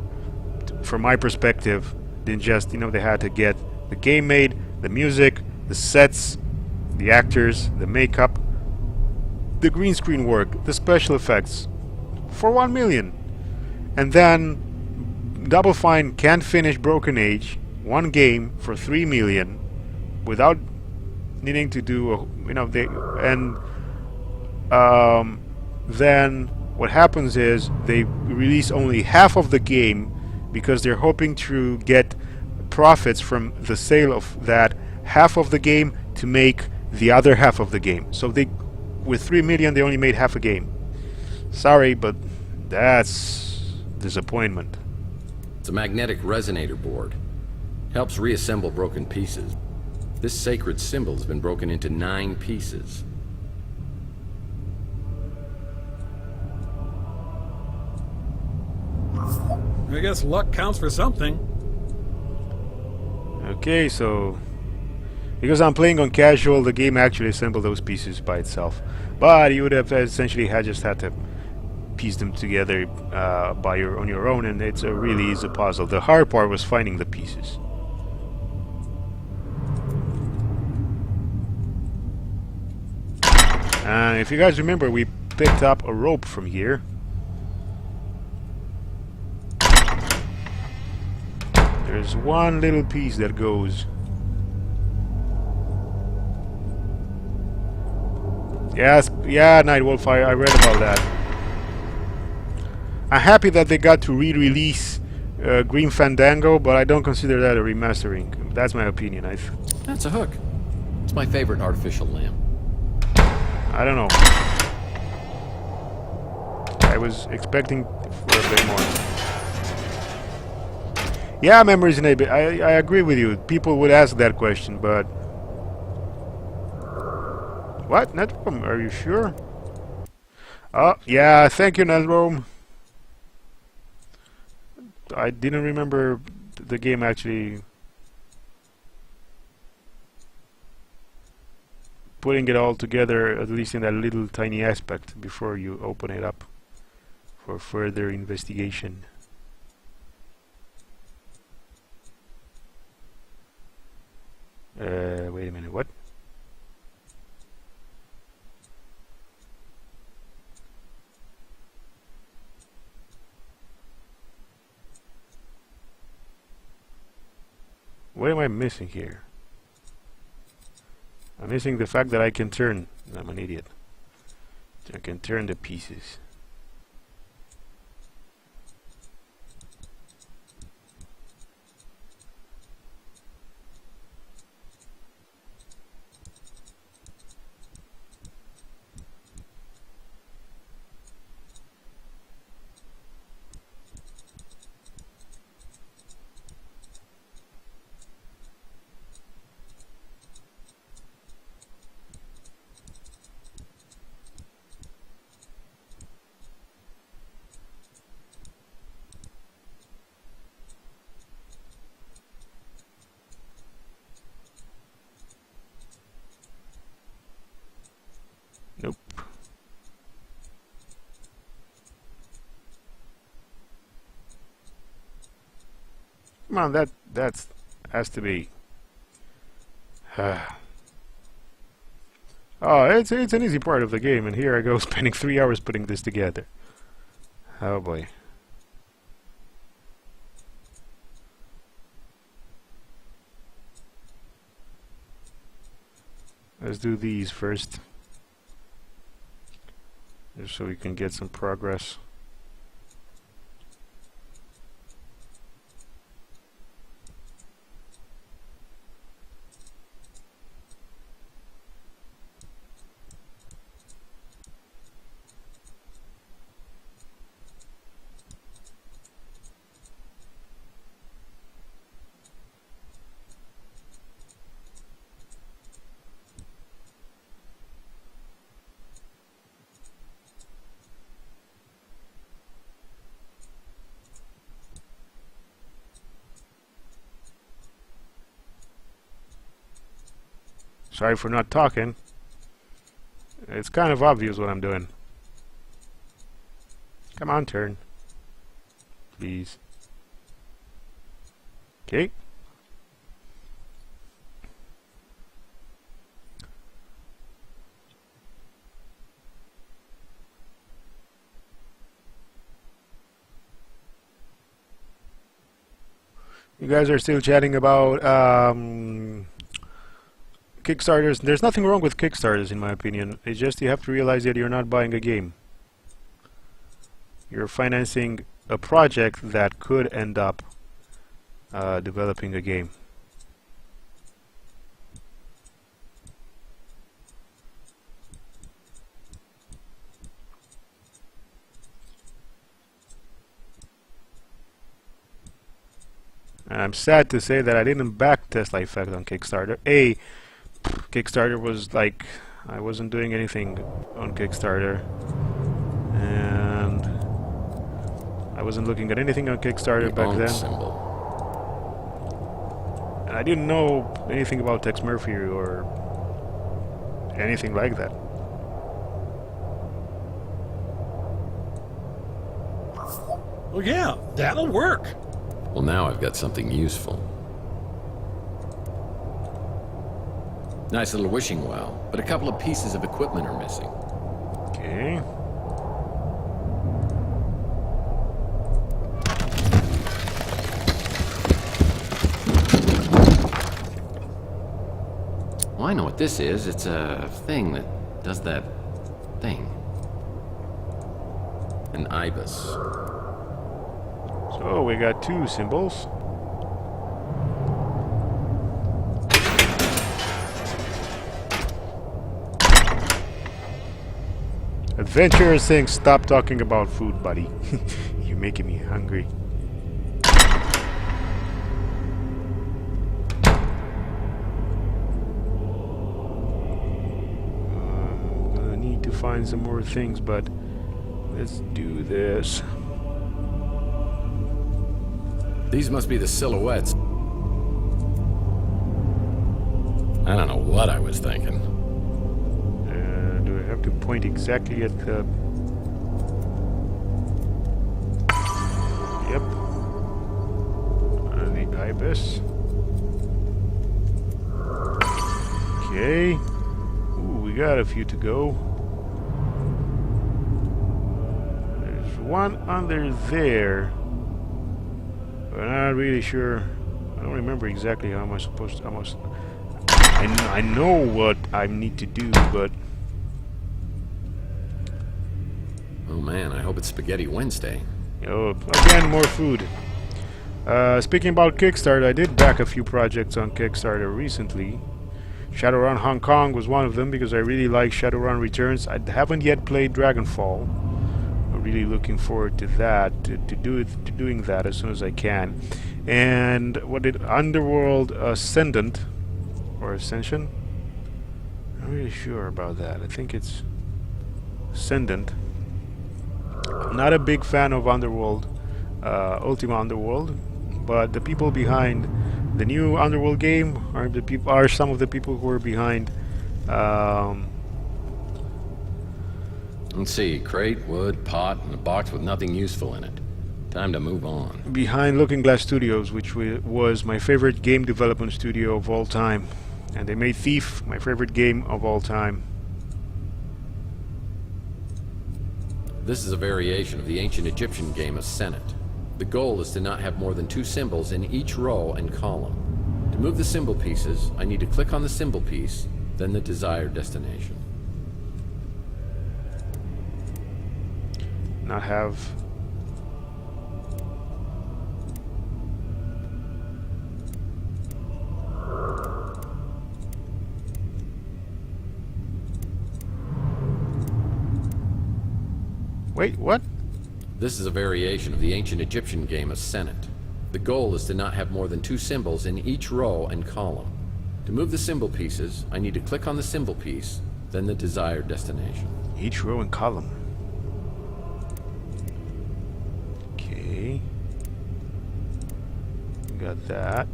from my perspective, than just, they had to get the game made, the music, the sets, the actors, the makeup, the green screen work, the special effects, for $1 million. And then Double Fine can't finish Broken Age, one game for $3 million, without needing to do then what happens is they release only half of the game because they're hoping to get profits from the sale of that half of the game to make the other half of the game. So with $3 million they only made half a game. Sorry, but that's disappointment. It's a magnetic resonator board. Helps reassemble broken pieces. This sacred symbol's been broken into 9 pieces. I guess luck counts for something. Okay, so because I'm playing on casual, the game actually assembled those pieces by itself. But you would have essentially just had to piece them together on your own, and it's a really easy puzzle. The hard part was finding the pieces. If you guys remember, we picked up a rope from here. There's one little piece that goes. Yes, yeah, Nightwolf, I read about that. I'm happy that they got to re-release Green Fandango, but I don't consider that a remastering. That's my opinion. That's a hook. It's my favorite artificial lamp. I don't know. I was expecting for a bit more. Yeah, Memories in 8-bit. I agree with you. People would ask that question, but... What? Netrome? Are you sure? Oh, yeah, thank you, Netrome. I didn't remember the game actually putting it all together, at least in that little tiny aspect, before you open it up for further investigation. Wait a minute, what? What am I missing here? I'm missing the fact that I can turn. I'm an idiot. I can turn the pieces. Nope. Come on, that has to be. Oh, it's an easy part of the game, and here I go spending 3 hours putting this together. Oh boy. Let's do these first, just so we can get some progress. Sorry for not talking. It's kind of obvious what I'm doing. Come on, turn. Please. Okay. You guys are still chatting about Kickstarters. There's nothing wrong with Kickstarters, in my opinion. It's just you have to realize that you're not buying a game. You're financing a project that could end up developing a game. And I'm sad to say that I didn't back Tesla Effect on Kickstarter. Kickstarter was like, I wasn't doing anything on Kickstarter, and I wasn't looking at anything on Kickstarter back then. And I didn't know anything about Tex Murphy or anything like that. Oh yeah, that'll work. Well, now I've got something useful. Nice little wishing well, but a couple of pieces of equipment are missing. Okay. Well, I know what this is. It's a thing that does that thing. An ibis. So we got 2 symbols. Adventurer is saying, stop talking about food, buddy. You're making me hungry. I'm gonna need to find some more things, but let's do this. These must be the silhouettes. I don't know what I was thinking. Do I have to point exactly at the... Yep. The ibis. Okay. Ooh, we got a few to go. There's one under there. But I'm not really sure. I don't remember exactly how am I supposed to... I know what I need to do, but... Oh man, I hope it's Spaghetti Wednesday. Oh, again, more food. Speaking about Kickstarter, I did back a few projects on Kickstarter recently. Shadowrun Hong Kong was one of them because I really like Shadowrun Returns. I haven't yet played Dragonfall. I'm really looking forward to that, to doing that as soon as I can. And what did Underworld Ascendant or Ascension? I'm not really sure about that. I think it's Ascendant. I'm not a big fan of Underworld, Ultima Underworld, but the people behind the new Underworld game are some of the people who are behind. Let's see, crate, wood, pot, and a box with nothing useful in it. Time to move on. Behind Looking Glass Studios, which was my favorite game development studio of all time, and they made Thief, my favorite game of all time. This is a variation of the ancient Egyptian game of Senate. The goal is to not have more than 2 symbols in each row and column. To move the symbol pieces, I need to click on the symbol piece, then the desired destination. Not have... Wait, what? This is a variation of the ancient Egyptian game of Senate. The goal is to not have more than 2 symbols in each row and column. To move the symbol pieces, I need to click on the symbol piece, then the desired destination. Each row and column. Okay. Got that.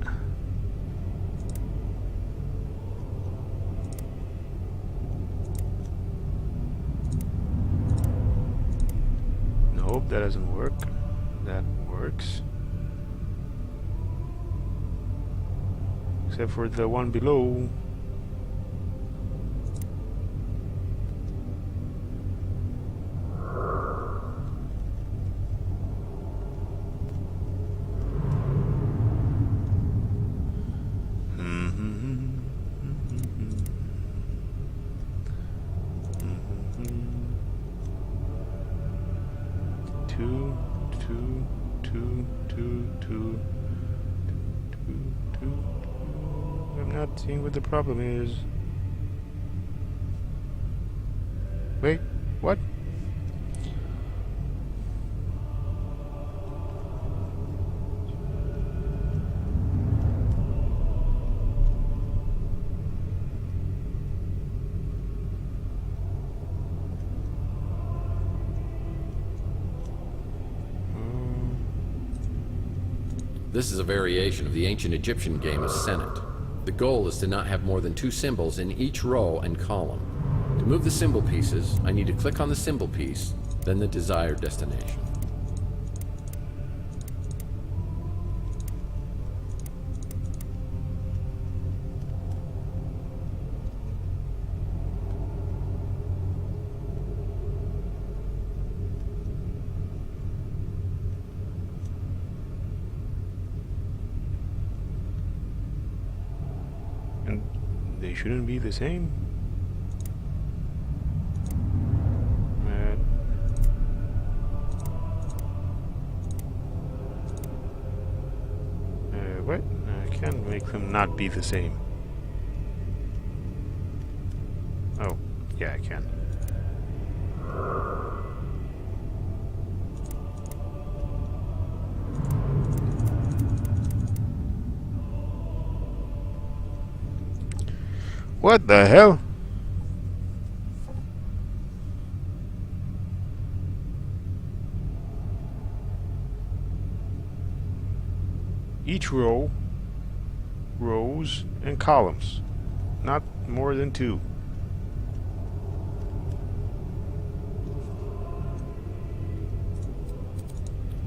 Nope, that doesn't work. That works. Except for the one below. Seeing what the problem is. Wait, what? This is a variation of the ancient Egyptian game of Senate. The goal is to not have more than 2 symbols in each row and column. To move the symbol pieces, I need to click on the symbol piece, then the desired destination. They shouldn't be the same. What? I can't make them not be the same. Oh, yeah, I can. What the hell? Each row, rows, and columns. Not more than 2.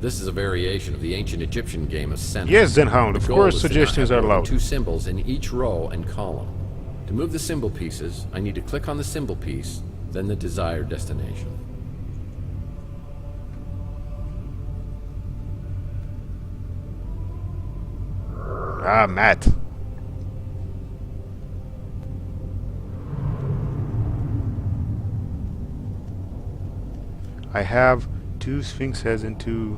This is a variation of the ancient Egyptian game of Senate. Yes, Zenhound, of The goal course is to not suggestions have are more than allowed. 2 symbols in each row and column. To move the symbol pieces, I need to click on the symbol piece, then the desired destination. Ah, Matt. I have 2 Sphinx heads and 2...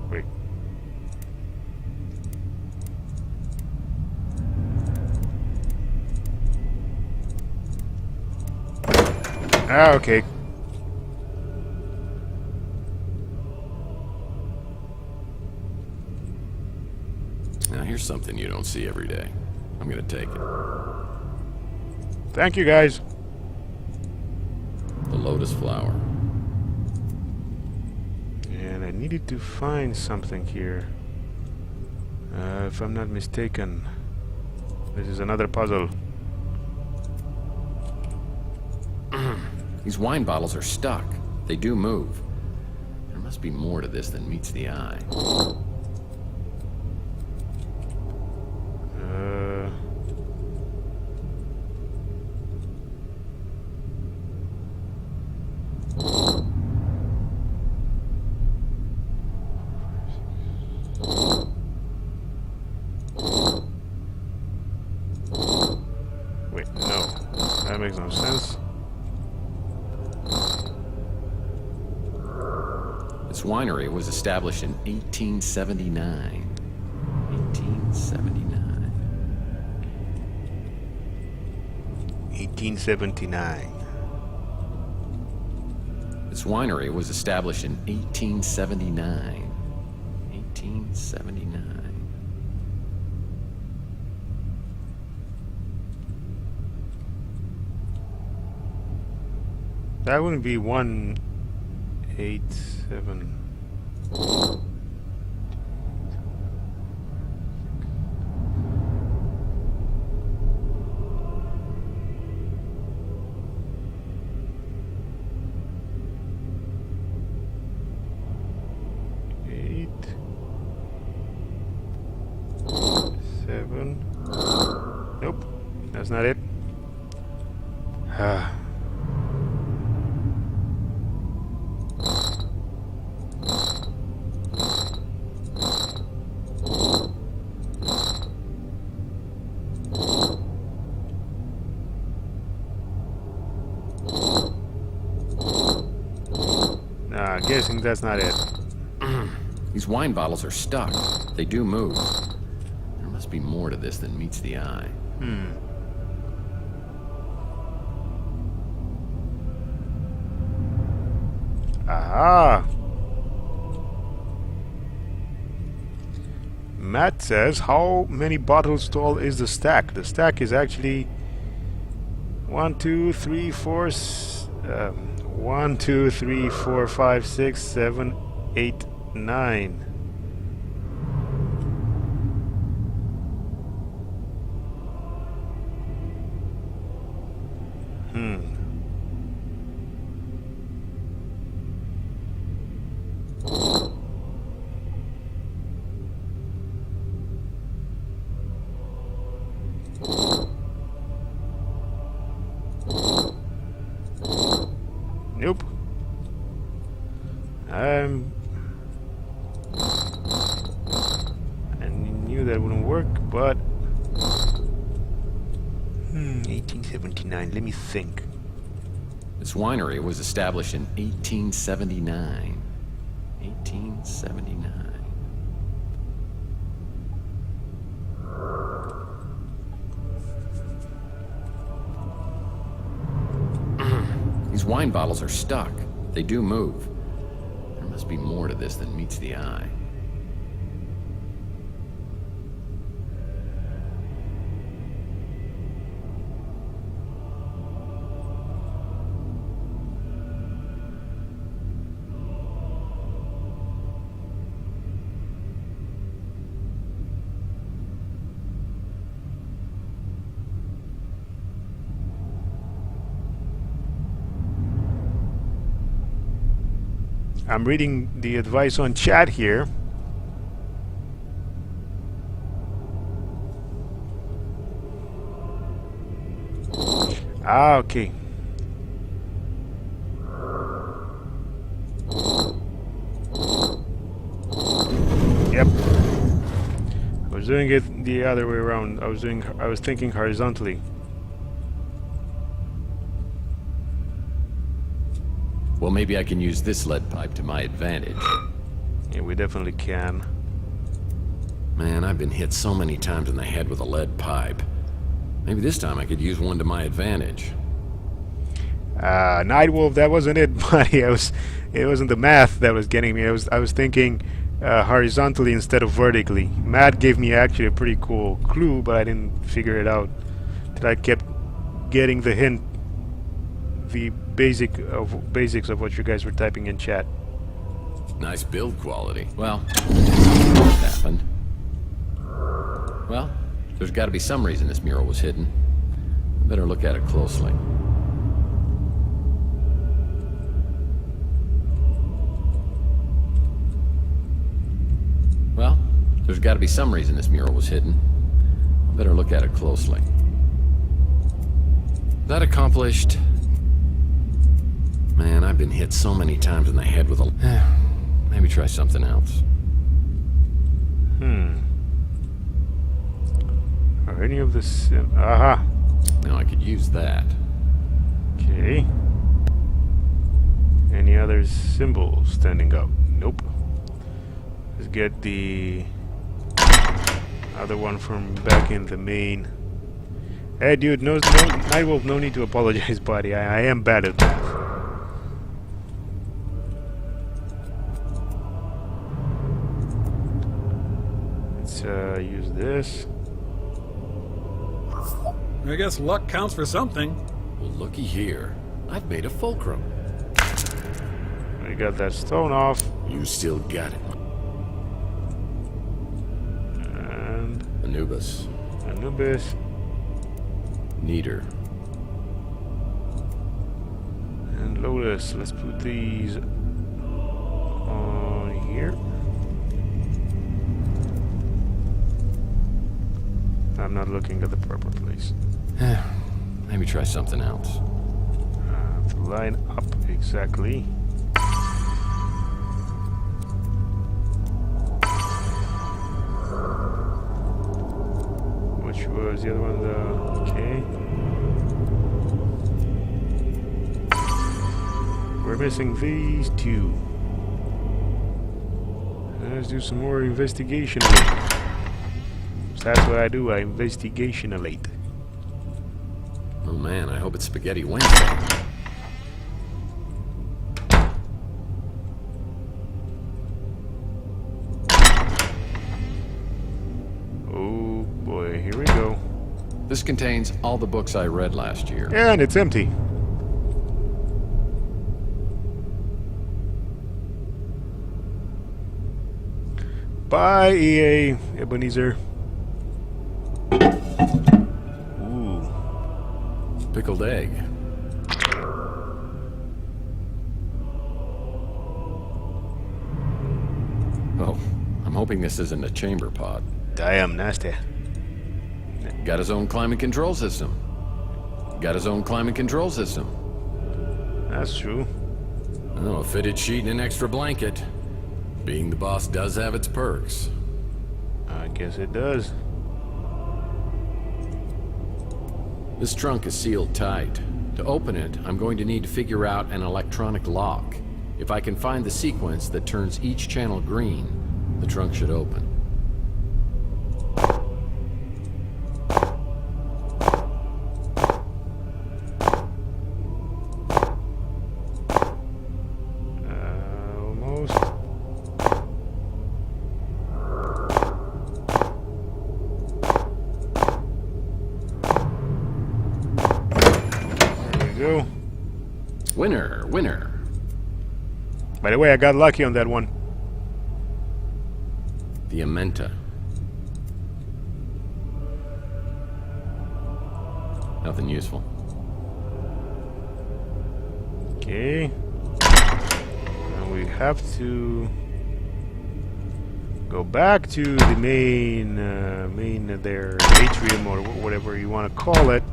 Wait. Ah, okay. Now here's something you don't see every day. I'm gonna take it. Thank you, guys. The lotus flower. And I needed to find something here. If I'm not mistaken. This is another puzzle. These wine bottles are stuck. They do move. There must be more to this than meets the eye. Wait, no. That makes no sense. This winery was established in 1879. 1879. 1879. This winery was established in 1879. 1879. That wouldn't be 187. Nope, that's not it. Guessing that's not it. These wine bottles are stuck. They do move. There must be more to this than meets the eye. Aha! Matt says, how many bottles tall is the stack? The stack is actually 1, 2, 3, 4, 1, 2, 3, 4, 5, 6, 7, 8, 9. Nope. I knew that wouldn't work, but 1879. Let me think. This winery was established in 1879. 1879. These wine bottles are stuck. They do move. There must be more to this than meets the eye. I'm reading the advice on chat here. Ah, okay. Yep. I was doing it the other way around. I was thinking horizontally. Well, maybe I can use this lead pipe to my advantage. Yeah, we definitely can. Man, I've been hit so many times in the head with a lead pipe. Maybe this time I could use one to my advantage. Nightwolf, that wasn't it, buddy. It wasn't the math that was getting me. I was thinking horizontally instead of vertically. Matt gave me actually a pretty cool clue, but I didn't figure it out. I kept getting the hint, the basics of what you guys were typing in chat. Nice build quality. Well, what happened? Well, there's got to be some reason this mural was hidden. I better look at it closely. Well, there's got to be some reason this mural was hidden. I better look at it closely. That accomplished. Man, I've been hit so many times in the head with a... Maybe try something else. Are any of this... Aha! Now I could use that. Okay. Any other symbols standing up? Nope. Let's get the other one from back in the main. Hey dude, Nightwolf, no need to apologize, buddy. I am bad at that. Use this. I guess luck counts for something. Well, looky here. I've made a fulcrum. We got that stone off. You still got it. And Anubis. Anubis. Neater. And Lotus. Let's put these on here. I'm not looking at the proper place. Maybe try something else. To line up exactly. Which was the other one? Okay. We're missing these two. Let's do some more investigation. So that's what I do. I investigationalate. Oh man, I hope it's Spaghetti Wednesday. Oh boy, here we go. This contains all the books I read last year. And it's empty. Bye, EA Ebenezer. Ooh. Pickled egg. Oh, I'm hoping this isn't a chamber pod. Damn nasty. Got his own climate control system. Got his own climate control system. That's true. Oh, a fitted sheet and an extra blanket. Being the boss does have its perks. I guess it does. This trunk is sealed tight. To open it, I'm going to need to figure out an electronic lock. If I can find the sequence that turns each channel green, the trunk should open. Almost. There we go. Winner, winner. By the way, I got lucky on that one. The Amenta. Nothing useful. Okay. Now we have to go back to the main their atrium or whatever you want to call it.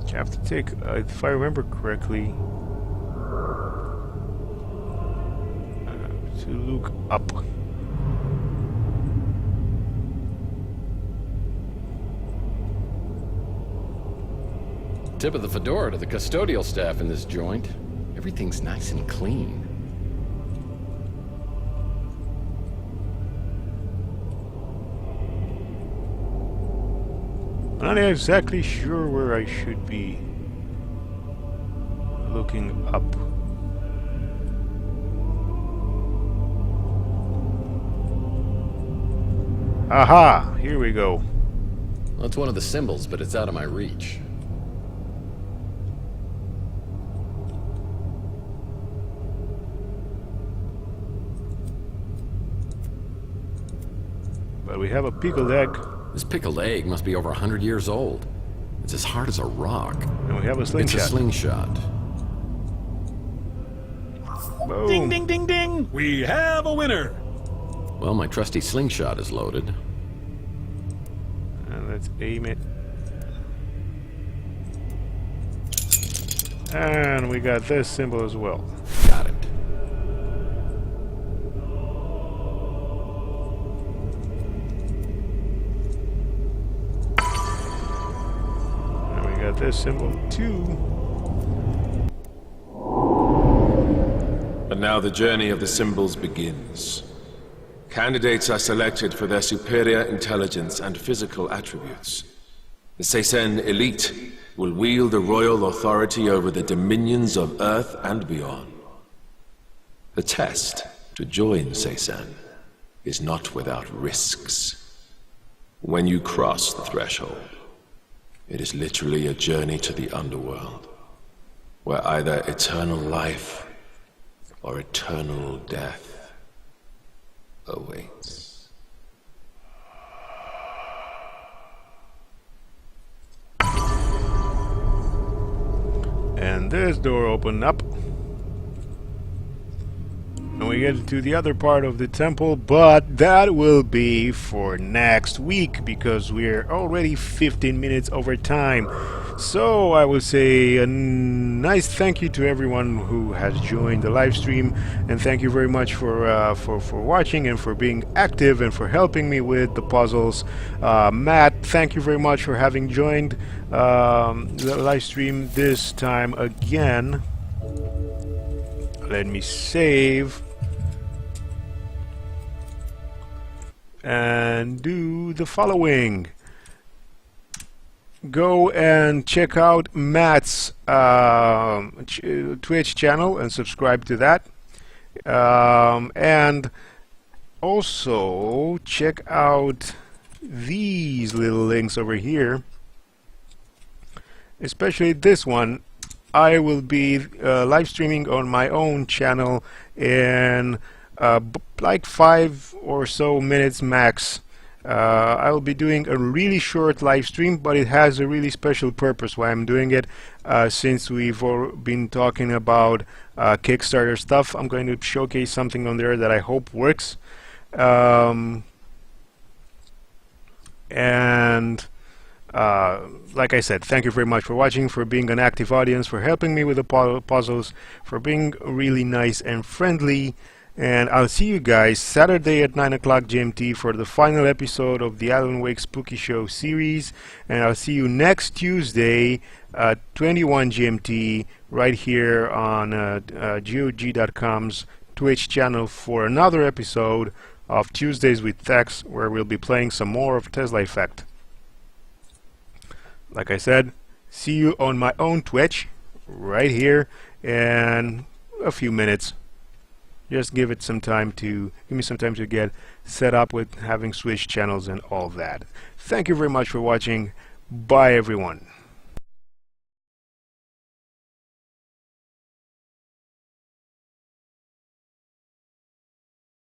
You have to take, if I remember correctly, to look up. Tip of the fedora to the custodial staff in this joint. Everything's nice and clean. I'm not exactly sure where I should be looking up. Aha! Here we go. Well, it's one of the symbols, but it's out of my reach. But we have a pickled egg. This pickled egg must be over 100 years old. It's as hard as a rock. And we have a slingshot. It's a slingshot. Boom. Ding, ding, ding, ding! We have a winner! Well, my trusty slingshot is loaded. And let's aim it. And we got this symbol as well. Got it. And we got this symbol too. And now the journey of the symbols begins. Candidates are selected for their superior intelligence and physical attributes. The Seysen elite will wield the royal authority over the dominions of Earth and beyond. The test To join Seisan is not without risks. When you cross the threshold, it is literally a journey to the underworld, where either eternal life or eternal death awaits. And this door opened up. And we get to the other part of the temple, but that will be for next week because we're already 15 minutes over time. So I will say a nice thank you to everyone who has joined the live stream, and thank you very much for watching and for being active and for helping me with the puzzles. Matt, thank you very much for having joined the live stream this time again. Let me save and do the following. Go and check out Matt's Twitch channel and subscribe to that. And also check out these little links over here, especially this one. I will be live streaming on my own channel in like 5 or so minutes max. I will be doing a really short live stream, but it has a really special purpose why I'm doing it. Since we've been talking about Kickstarter stuff, I'm going to showcase something on there that I hope works. And like I said, thank you very much for watching, for being an active audience, for helping me with the puzzles, for being really nice and friendly. And I'll see you guys Saturday at 9 o'clock GMT for the final episode of the Alan Wake Spooky Show series. And I'll see you next Tuesday at 21 GMT right here on GOG.com's Twitch channel for another episode of Tuesdays with Tex, where we'll be playing some more of Tesla Effect. Like I said, see you on my own Twitch right here in a few minutes. Just give me some time to get set up with having switched channels and all that. Thank you very much for watching. Bye everyone.